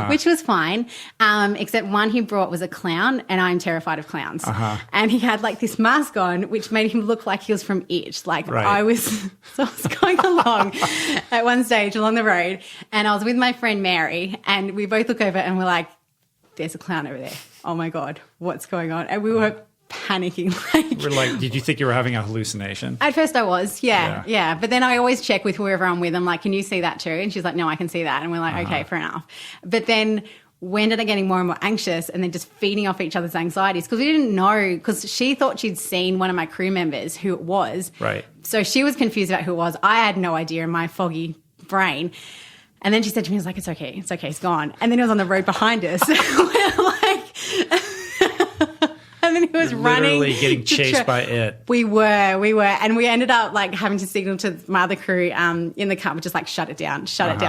which was fine, except one he brought was a clown, and I'm terrified of clowns. And he had like this mask on, which made him look like he was from It. Like I was going along at one stage along the road, and I was with my friend Mary, and we both look over and we're like, there's a clown over there. Oh my God, what's going on? And we were panicking. We're like, did you think you were having a hallucination? At first I was, yeah. But then I always check with whoever I'm with. I'm like, can you see that too? And she's like, no, I can see that. And we're like, okay, fair enough. But then we ended up getting more and more anxious and then just feeding off each other's anxieties because we didn't know, because she thought she'd seen one of my crew members who it was. Right. So she was confused about who it was. I had no idea in my foggy brain. And then she said to me, it's like, it's okay, he's gone. And then he was on the road behind us. We're like... And then he was running. Literally getting chased by it. We were. And we ended up like having to signal to my other crew in the car, just like shut it down.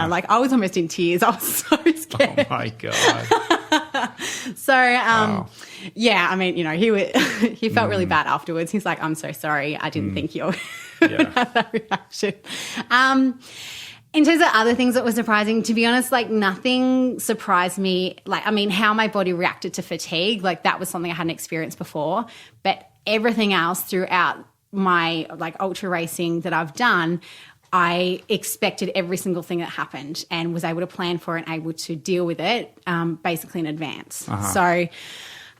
Like I was almost in tears. I was so scared. Oh my God. So, yeah, I mean, he felt really bad afterwards. He's like, I'm so sorry. I didn't think you would have that reaction. In terms of other things that were surprising, to be honest, like nothing surprised me. Like, I mean, how my body reacted to fatigue, like that was something I hadn't experienced before. But everything else throughout my like ultra racing that I've done, I expected every single thing that happened and was able to plan for it and able to deal with it basically in advance. So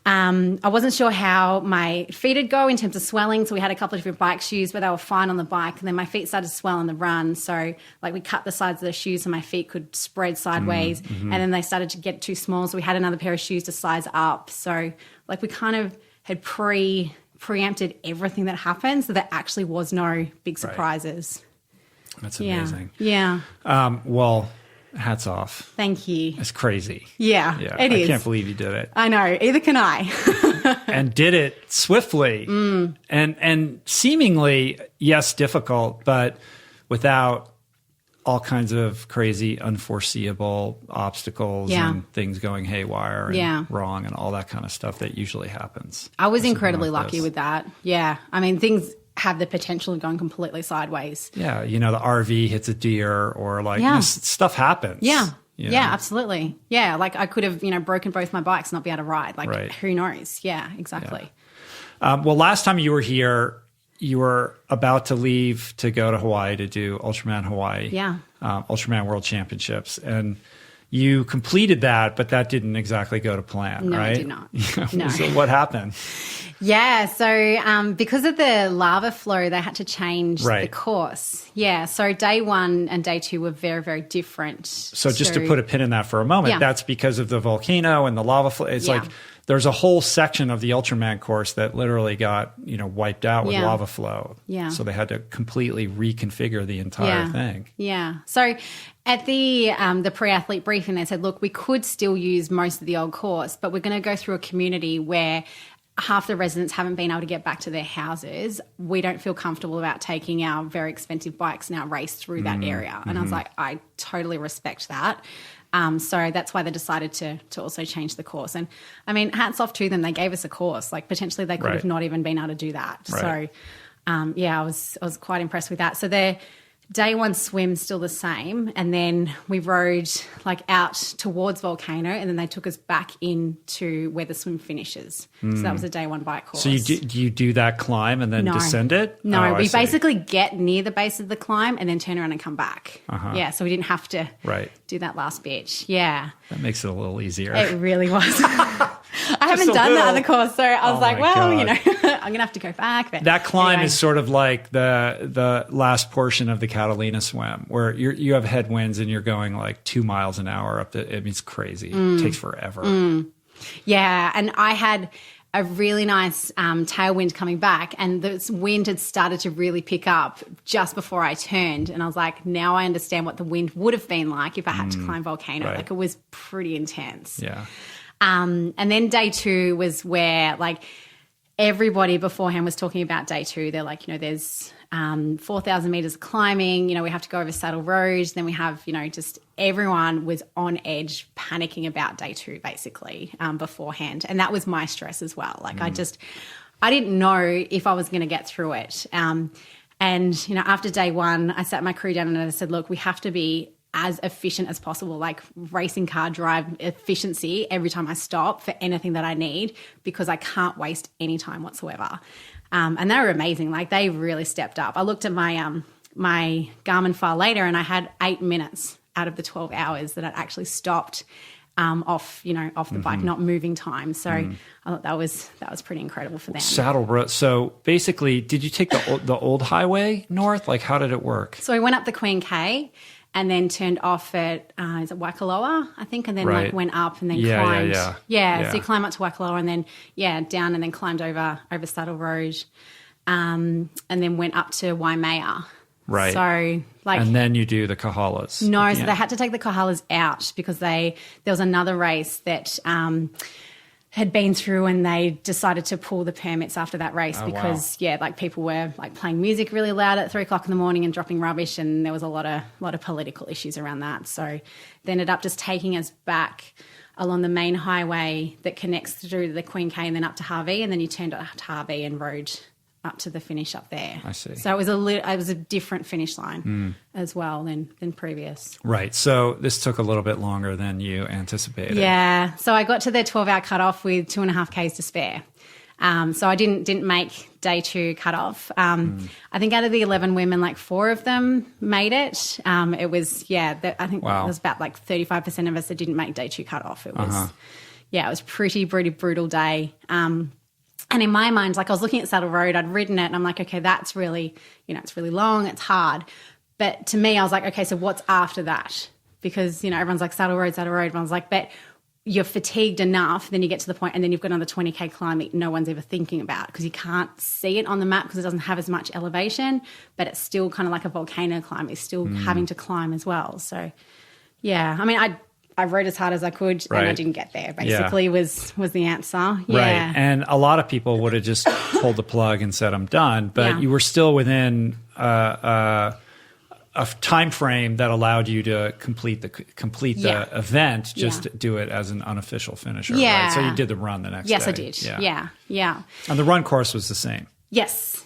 I wasn't sure how my feet would go in terms of swelling. So we had a couple of different bike shoes, but they were fine on the bike. And then my feet started to swell on the run. So like we cut the sides of the shoes so my feet could spread sideways. And then they started to get too small. So we had another pair of shoes to size up. So like we kind of had preempted everything that happened. So there actually was no big surprises. Right. That's amazing. Yeah. Well, hats off. Thank you. It's crazy. Yeah, it is. I can't believe you did it. I know. Either can I. And did it swiftly. And seemingly, yes, difficult, but without all kinds of crazy, unforeseeable obstacles and things going haywire and wrong and all that kind of stuff that usually happens. I was incredibly lucky with that. Yeah. I mean, things have the potential of going completely sideways. Yeah, the RV hits a deer or like stuff happens. Yeah. Yeah, absolutely. Yeah, like I could have, broken both my bikes and not be able to ride. Like who knows? Yeah, exactly. Yeah. Well, last time you were here, you were about to leave to go to Hawaii to do Ultraman Hawaii. Yeah. Ultraman World Championships. And you completed that, but that didn't exactly go to plan, no, right? No, it did not. No. So what happened? Yeah, so because of the lava flow, they had to change the course. Yeah, so day 1 and day 2 were very, very different. So just to put a pin in that for a moment, that's because of the volcano and the lava flow. It's like there's a whole section of the Ultraman course that literally got, wiped out with lava flow. Yeah. So they had to completely reconfigure the entire thing. Yeah. So at the pre-athlete briefing, they said, look, we could still use most of the old course, but we're going to go through a community where half the residents haven't been able to get back to their houses. We don't feel comfortable about taking our very expensive bikes and our race through that area. And I was like, I totally respect that. So that's why they decided to also change the course. And I mean, hats off to them. They gave us a course. Like potentially they could have not even been able to do that. Right. So I was quite impressed with that. So their day 1 swim still the same, and then we rode like out towards Volcano, and then they took us back into where the swim finishes. So that was a day 1 bike course. So you do that climb and then descend it? No, we basically get near the base of the climb and then turn around and come back. Yeah, so we didn't have to do that last bit. Yeah. That makes it a little easier. It really was. I haven't done that on the course, so I was like, well, I'm going to have to go back. But that climb is sort of like the last portion of the Catalina swim, where you have headwinds and you're going like 2 miles an hour up it's crazy. It takes forever. Yeah, and I had a really nice tailwind coming back, and the wind had started to really pick up just before I turned, and I was like, now I understand what the wind would have been like if I had to climb Volcano. Like it was pretty intense. Yeah. And then day 2 was where like everybody beforehand was talking about day 2. They're like, there's 4,000 meters of climbing, we have to go over Saddle Road. Then we have, just everyone was on edge panicking about day 2 basically beforehand. And that was my stress as well. Like I didn't know if I was going to get through it. And, after day 1, I sat my crew down and I said, look, we have to be as efficient as possible, like racing car drive efficiency every time I stop for anything that I need, because I can't waste any time whatsoever. And they were amazing. Like they really stepped up. I looked at my my Garmin file later, and I had 8 minutes out of the 12 hours that I'd actually stopped off the bike, not moving time. So I thought that was pretty incredible for them. Saddle Road. So basically, did you take the old highway north? Like how did it work? So I went up the Queen K. and then turned off at, is it Waikoloa, I think, and then Right. like went up and then Yeah, climbed. yeah. So you climb up to Waikoloa and then, down and then climbed over Saddle Road, and then went up to Waimea. Right. So like, and then you do the Kahalas. no, so they had to take the Kahalas out because there was another race that had been through and they decided to pull the permits after that race because like people were like playing music really loud at 3:00 in the morning and dropping rubbish, and there was a lot of political issues around that. So they ended up just taking us back along the main highway that connects through the Queen K and then up to Harvey, and then you turned up to Harvey and rode up to the finish up there. I see. So it was a different finish line as well than previous. Right. So this took a little bit longer than you anticipated. Yeah. So I got to the 12-hour cutoff with 2.5 Ks to spare. So I didn't make day 2 cutoff. I think out of the 11 women, like 4 of them made it. It was, I think it was about like 35% of us that didn't make day 2 cutoff. It was, it was pretty brutal day. And in my mind, like I was looking at Saddle Road, I'd ridden it and I'm like, okay, that's really, it's really long, it's hard. But to me, I was like, okay, so what's after that? Because, everyone's like Saddle Road. Everyone's like, but you're fatigued enough, then you get to the point and then you've got another 20K climb that no one's ever thinking about because you can't see it on the map because it doesn't have as much elevation, but it's still kind of like a volcano climb. It's still having to climb as well. So, yeah, I mean, I rode as hard as I could and I didn't get there, basically, was the answer. Yeah. Right. And a lot of people would have just pulled the plug and said, I'm done. But you were still within a time frame that allowed you to complete the event, just do it as an unofficial finisher. Right? So you did the run the next day. Yes, I did. Yeah. And the run course was the same. Yes.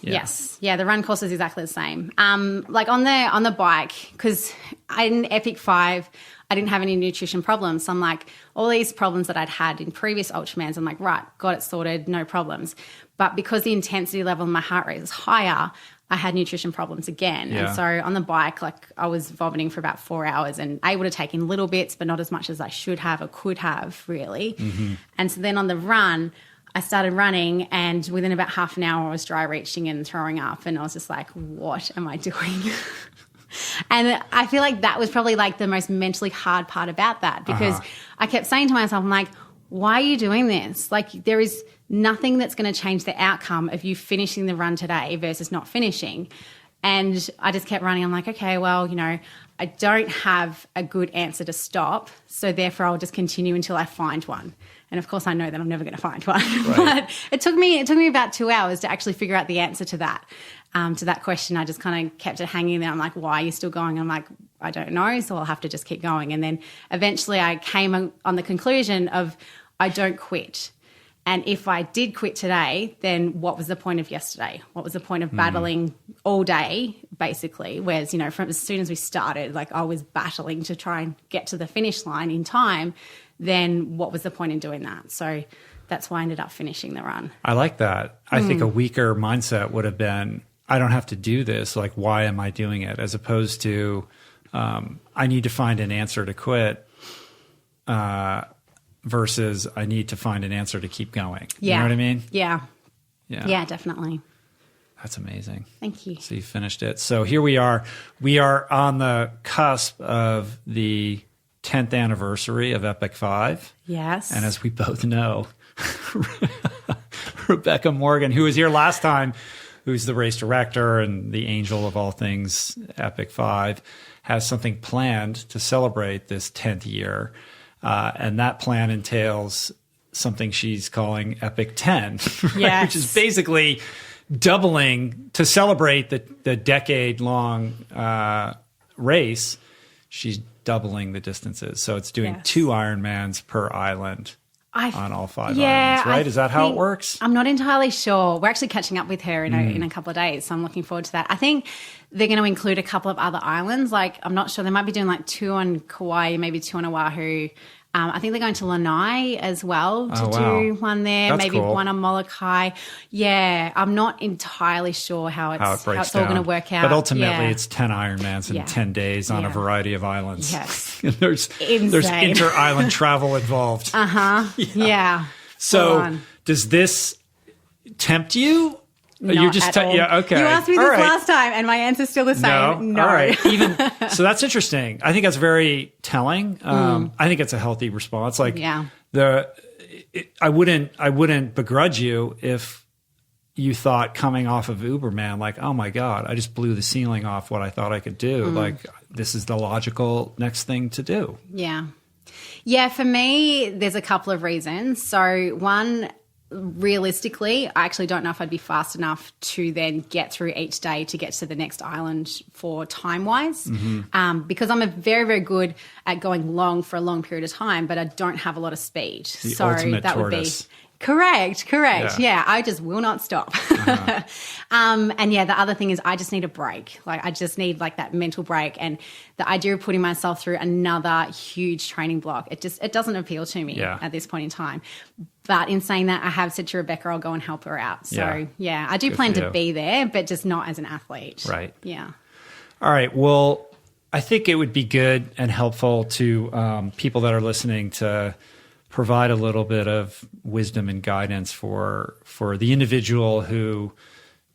Yeah, the run course is exactly the same. Like on the bike, because in Epic 5, I didn't have any nutrition problems. So I'm like, all these problems that I'd had in previous Ultramans, I'm like, right, got it sorted, no problems. But because the intensity level of my heart rate was higher, I had nutrition problems again. Yeah. And so on the bike, like I was vomiting for about 4 hours and able to take in little bits, but not as much as I should have or could have really. And so then on the run, I started running and within about half an hour I was dry reaching and throwing up and I was just like, what am I doing? And I feel like that was probably like the most mentally hard part about that because I kept saying to myself, I'm like, why are you doing this? Like there is nothing that's going to change the outcome of you finishing the run today versus not finishing. And I just kept running. I'm like, okay, well, I don't have a good answer to stop. So therefore I'll just continue until I find one. And of course I know that I'm never going to find one. Right. But it took me about 2 hours to actually figure out the answer to that. To that question, I just kind of kept it hanging there. I'm like, why are you still going? I'm like, I don't know. So I'll have to just keep going. And then eventually I came on the conclusion of I don't quit. And if I did quit today, then what was the point of yesterday? What was the point of battling all day, basically? Whereas, from as soon as we started, like I was battling to try and get to the finish line in time, then what was the point in doing that? So that's why I ended up finishing the run. I like that. I think a weaker mindset would have been, I don't have to do this. Like, why am I doing it? As opposed to, I need to find an answer to quit versus I need to find an answer to keep going. Yeah. You know what I mean? Yeah. Yeah, definitely. That's amazing. Thank you. So you finished it. So here we are. We are on the cusp of the 10th anniversary of Epic 5. Yes. And as we both know, Rebecca Morgan, who was here last time, who's the race director and the angel of all things Epic 5, has something planned to celebrate this 10th year. And that plan entails something she's calling Epic 10, right? Yes. Which is basically doubling to celebrate the decade-long race. She's doubling the distances. So it's doing 2 Ironmans per island. On all 5 islands, right? Is that how it works? I'm not entirely sure. We're actually catching up with her in a couple of days, so I'm looking forward to that. I think they're going to include a couple of other islands. Like, I'm not sure. They might be doing like 2 on Kauai, maybe 2 on Oahu. I think they're going to Lanai as well to do one there. That's maybe cool. one on Molokai. Yeah, I'm not entirely sure how it's all going to work out. But ultimately, it's 10 Ironmans in 10 days on a variety of islands. Yes. there's inter-island travel involved. Yeah. So does this tempt you Not just at all. Yeah, okay. You asked me All this right. last time, and my answer's still the same. No. All right. So that's interesting. I think that's very telling. I think it's a healthy response. Like, I wouldn't begrudge you if you thought coming off of Uberman, like, oh my God, I just blew the ceiling off what I thought I could do. Like, this is the logical next thing to do. Yeah. Yeah, for me, there's a couple of reasons. So one, realistically, I actually don't know if I'd be fast enough to then get through each day to get to the next island for time-wise. Because I'm very, very good at going long for a long period of time, but I don't have a lot of speed. The ultimate that tortoise. would be correct. Yeah, I just will not stop. And yeah, the other thing is I just need a break. Like, I just need like that mental break, and the idea of putting myself through another huge training block, it doesn't appeal to me at this point in time. But in saying that, I have said to Rebecca, I'll go and help her out. So yeah, I do plan to be there, but just not as an athlete. Right. Yeah. All right. Well, I think it would be good and helpful to people that are listening to provide a little bit of wisdom and guidance for the individual who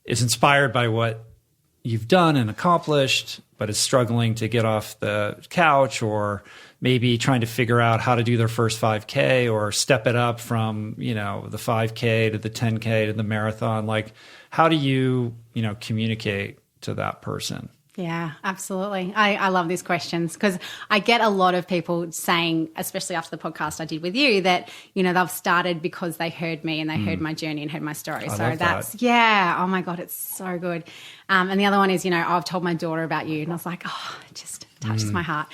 is inspired by what you've done and accomplished, but is struggling to get off the couch, or maybe trying to figure out how to do their first 5K or step it up from, the 5K to the 10K to the marathon. Like, how do you, communicate to that person? Yeah, absolutely. I love these questions because I get a lot of people saying, especially after the podcast I did with you, that, they've started because they heard me and they heard my journey and heard my story. Oh my God, it's so good. And the other one is, I've told my daughter about you, and I was like, oh, it just touches my heart.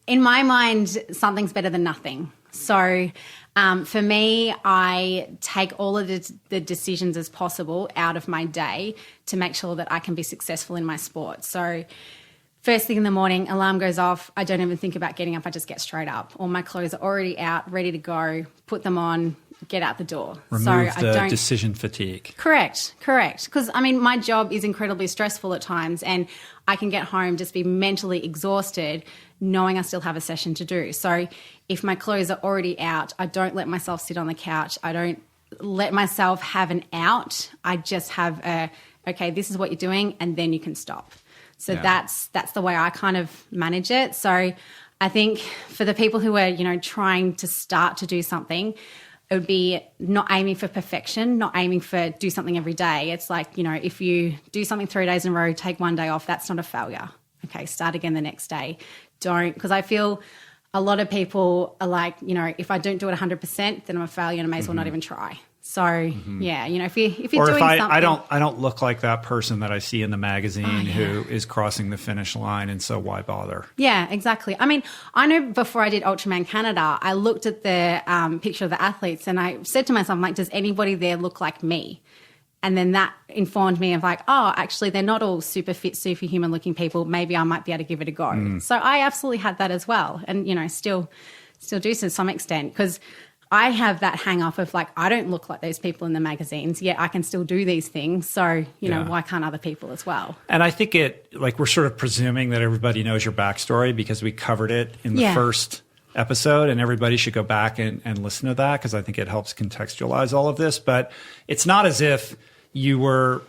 In my mind, something's better than nothing. So for me, I take all of the decisions as possible out of my day to make sure that I can be successful in my sport. So first thing in the morning, alarm goes off. I don't even think about getting up. I just get straight up. All my clothes are already out, ready to go, put them on, get out the door. Remove the decision fatigue. Correct. Because, my job is incredibly stressful at times, and I can get home, just be mentally exhausted, knowing I still have a session to do. So if my clothes are already out, I don't let myself sit on the couch. I don't let myself have an out. I just have okay, this is what you're doing, and then you can stop. So that's the way I kind of manage it. So I think for the people who are, trying to start to do something, it would be not aiming for perfection, not aiming for do something every day. It's like, if you do something 3 days in a row, take one day off, that's not a failure. Okay, start again the next day. Because I feel a lot of people are like, if I don't do it 100%, then I'm a failure and I may as well not even try. So yeah, if you're doing something, I don't look like that person that I see in the magazine who is crossing the finish line, and so why bother? Yeah, exactly. I know before I did Ultraman Canada, I looked at the picture of the athletes and I said to myself, like, does anybody there look like me? And then that informed me of like, oh, actually, they're not all super fit, superhuman looking people. Maybe I might be able to give it a go. So I absolutely had that as well, and still do to some extent, because I have that hang off of like, I don't look like those people in the magazines, yet I can still do these things. So, why can't other people as well? And I think we're sort of presuming that everybody knows your backstory because we covered it in the first episode, and everybody should go back and listen to that because I think it helps contextualize all of this. But it's not as if you were,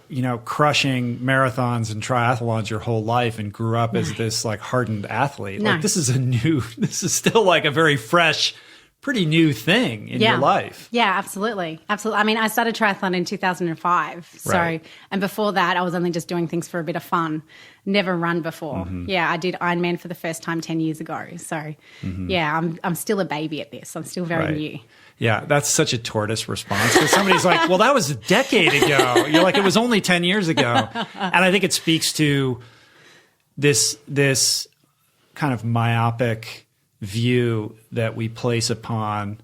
crushing marathons and triathlons your whole life and grew up as this like hardened athlete. No. Like this is still like a very fresh, pretty new thing in your life. Yeah, absolutely. Absolutely. I started triathlon in 2005. So, and before that, I was only just doing things for a bit of fun. Never run before. Yeah, I did Ironman for the first time 10 years ago. So, yeah, I'm still a baby at this. I'm still very new. Yeah, that's such a tortoise response. Because somebody's like, well, that was a decade ago. You're like, it was only 10 years ago. And I think it speaks to this kind of myopic view that we place upon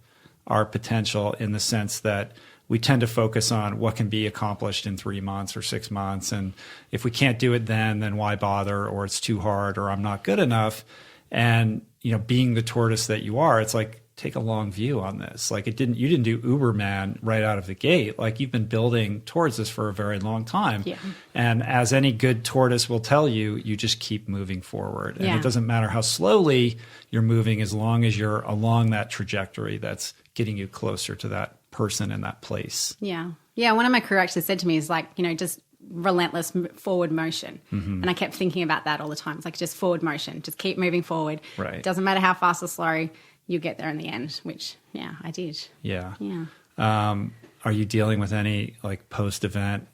our potential, in the sense that we tend to focus on what can be accomplished in 3 months or 6 months. And if we can't do it then why bother? Or it's too hard, or I'm not good enough. And, being the tortoise that you are, it's like, take a long view on this. Like you didn't do Uberman right out of the gate. Like you've been building towards this for a very long time. Yeah. And as any good tortoise will tell you, you just keep moving forward. And it doesn't matter how slowly you're moving, as long as you're along that trajectory that's getting you closer to that person in that place. Yeah. Yeah. One of my crew actually said to me is like, just relentless forward motion. And I kept thinking about that all the time. It's like just forward motion, just keep moving forward. Right. Doesn't matter how fast or slow, you get there in the end, which, I did. Yeah. Yeah. Are you dealing with any like post-event,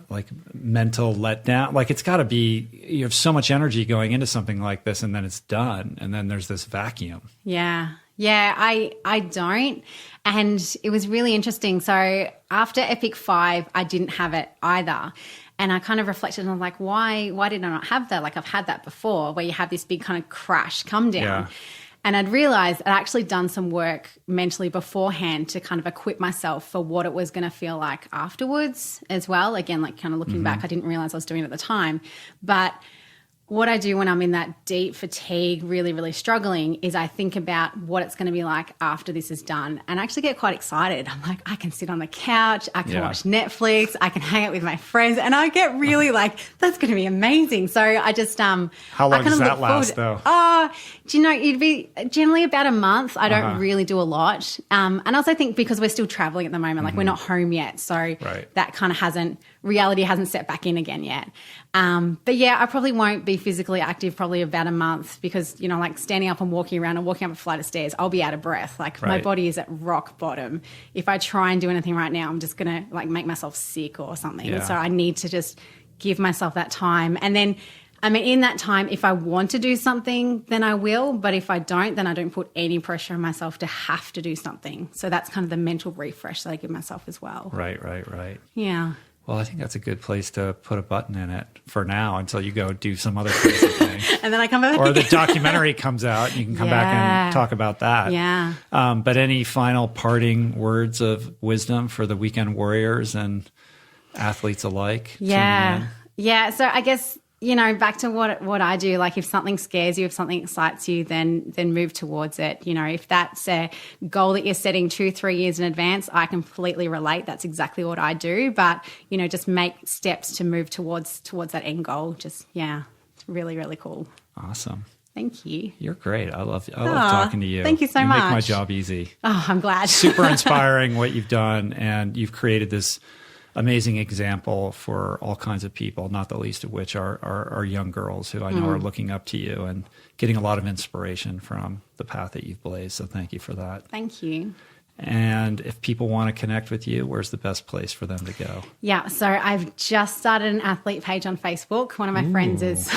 like mental letdown? Like it's got to be, you have so much energy going into something like this and then it's done. And then there's this vacuum. Yeah. Yeah, I don't. And it was really interesting. So after Epic 5, I didn't have it either. And I kind of reflected and I was like, why did I not have that? Like I've had that before where you have this big kind of crash, come down. Yeah. And I'd realized I'd actually done some work mentally beforehand to kind of equip myself for what it was going to feel like afterwards as well. Again, like kind of looking back, I didn't realize I was doing it at the time. But what I do when I'm in that deep fatigue, really, really struggling, is I think about what it's going to be like after this is done. And I actually get quite excited. I'm like, I can sit on the couch, I can watch Netflix, I can hang out with my friends, and I get really like, that's going to be amazing. So I just, how long does that last though? Do you know, it'd be generally about a month. I don't really do a lot. And I also think because we're still traveling at the moment, like we're not home yet. So that kind of reality hasn't set back in again yet. But yeah, I probably won't be physically active probably about a month because, like standing up and walking around or walking up a flight of stairs, I'll be out of breath. Like my body is at rock bottom. If I try and do anything right now, I'm just going to like make myself sick or something. Yeah. So I need to just give myself that time. And then, in that time, if I want to do something, then I will. But if I don't, then I don't put any pressure on myself to have to do something. So that's kind of the mental refresh that I give myself as well. Right. Yeah. Well, I think that's a good place to put a button in it for now until you go do some other crazy thing. And then I come back. Or the documentary comes out and you can come back and talk about that. Yeah. But any final parting words of wisdom for the weekend warriors and athletes alike? Yeah. Yeah. So I guess, back to what I do, like if something scares you, if something excites you, then move towards it. If that's a goal that you're setting 2-3 years in advance, I completely relate. That's exactly what I do. But, just make steps to move towards that end goal. Just, it's really, really cool. Awesome. Thank you. You're great. I love talking to you. Thank you so much. You make my job easy. Oh, I'm glad. Super inspiring what you've done. And you've created this amazing example for all kinds of people, not the least of which are young girls who I know are looking up to you and getting a lot of inspiration from the path that you've blazed. So thank you for that. Thank you. And if people want to connect with you, where's the best place for them to go? Yeah, so I've just started an athlete page on Facebook. One of my friends has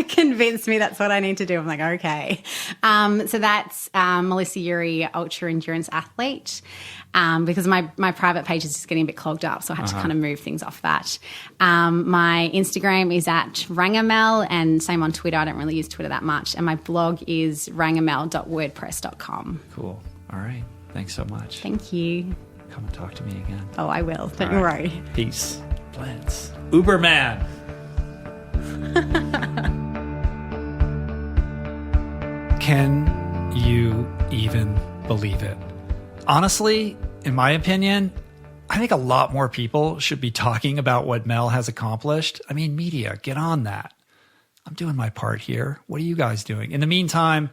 convinced me that's what I need to do. I'm like, okay. So that's Mel Urie Ultra Endurance Athlete. Because my private page is just getting a bit clogged up, so I had to kind of move things off that. My Instagram is at rangamel, and same on Twitter. I don't really use Twitter that much. And my blog is rangamel.wordpress.com. Cool. All right. Thanks so much. Thank you. Come and talk to me again. Oh, I will. Don't worry. Peace. Blends. Uberman. Can you even believe it? Honestly, in my opinion, I think a lot more people should be talking about what Mel has accomplished. I mean, media, get on that. I'm doing my part here. What are you guys doing? In the meantime,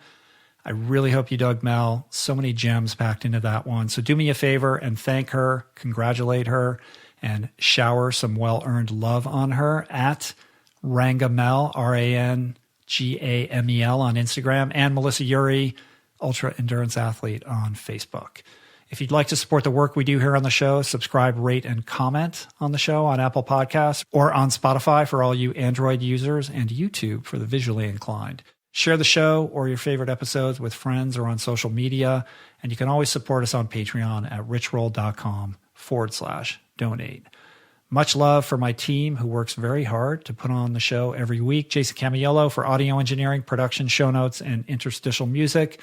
I really hope you dug Mel. So many gems packed into that one. So do me a favor and thank her, congratulate her, and shower some well-earned love on her at Rangamel, RANGAMEL on Instagram, and Mel Urie, Ultra Endurance Athlete on Facebook. If you'd like to support the work we do here on the show, subscribe, rate, and comment on the show on Apple Podcasts or on Spotify for all you Android users and YouTube for the visually inclined. Share the show or your favorite episodes with friends or on social media. And you can always support us on Patreon at richroll.com/donate. Much love for my team who works very hard to put on the show every week. Jason Camiello for audio engineering, production, show notes, and interstitial music.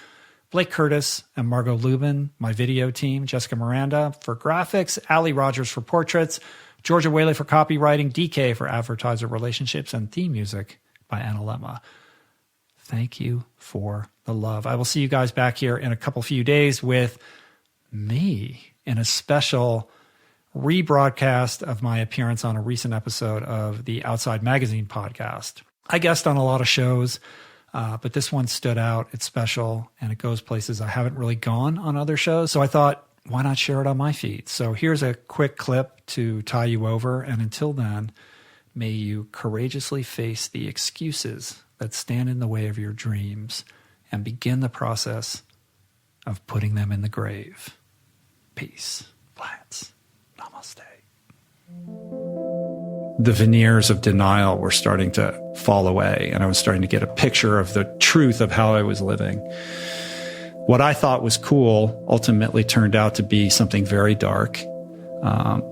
Blake Curtis and Margot Lubin, my video team. Jessica Miranda for graphics. Ali Rogers for portraits. Georgia Whaley for copywriting. DK for advertiser relationships. And theme music by Anna Lemma. Thank you for the love. I will see you guys back here in a few days with me in a special rebroadcast of my appearance on a recent episode of the Outside Magazine podcast. I guest on a lot of shows, but this one stood out. It's special, and it goes places I haven't really gone on other shows. So I thought, why not share it on my feed? So here's a quick clip to tie you over. And until then, may you courageously face the excuses that stand in the way of your dreams and begin the process of putting them in the grave. Peace. Plants. Namaste. The veneers of denial were starting to fall away, and I was starting to get a picture of the truth of how I was living. What I thought was cool ultimately turned out to be something very dark.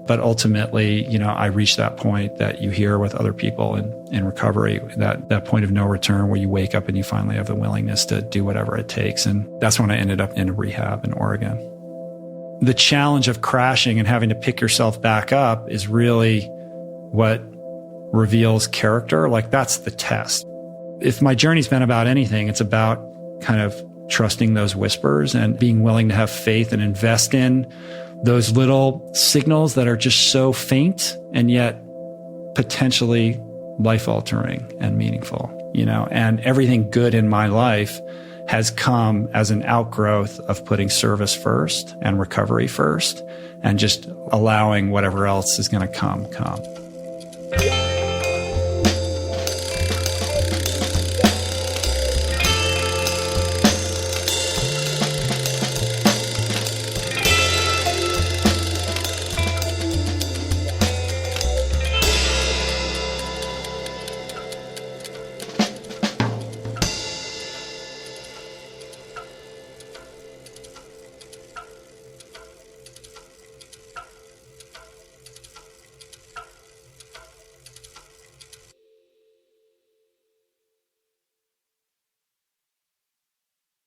But ultimately, I reached that point that you hear with other people in recovery, that point of no return where you wake up and you finally have the willingness to do whatever it takes. And that's when I ended up in a rehab in Oregon. The challenge of crashing and having to pick yourself back up is really what reveals character. Like, that's the test. If my journey's been about anything, it's about kind of trusting those whispers and being willing to have faith and invest in those little signals that are just so faint and yet potentially life-altering and meaningful, and everything good in my life has come as an outgrowth of putting service first and recovery first and just allowing whatever else is going to come.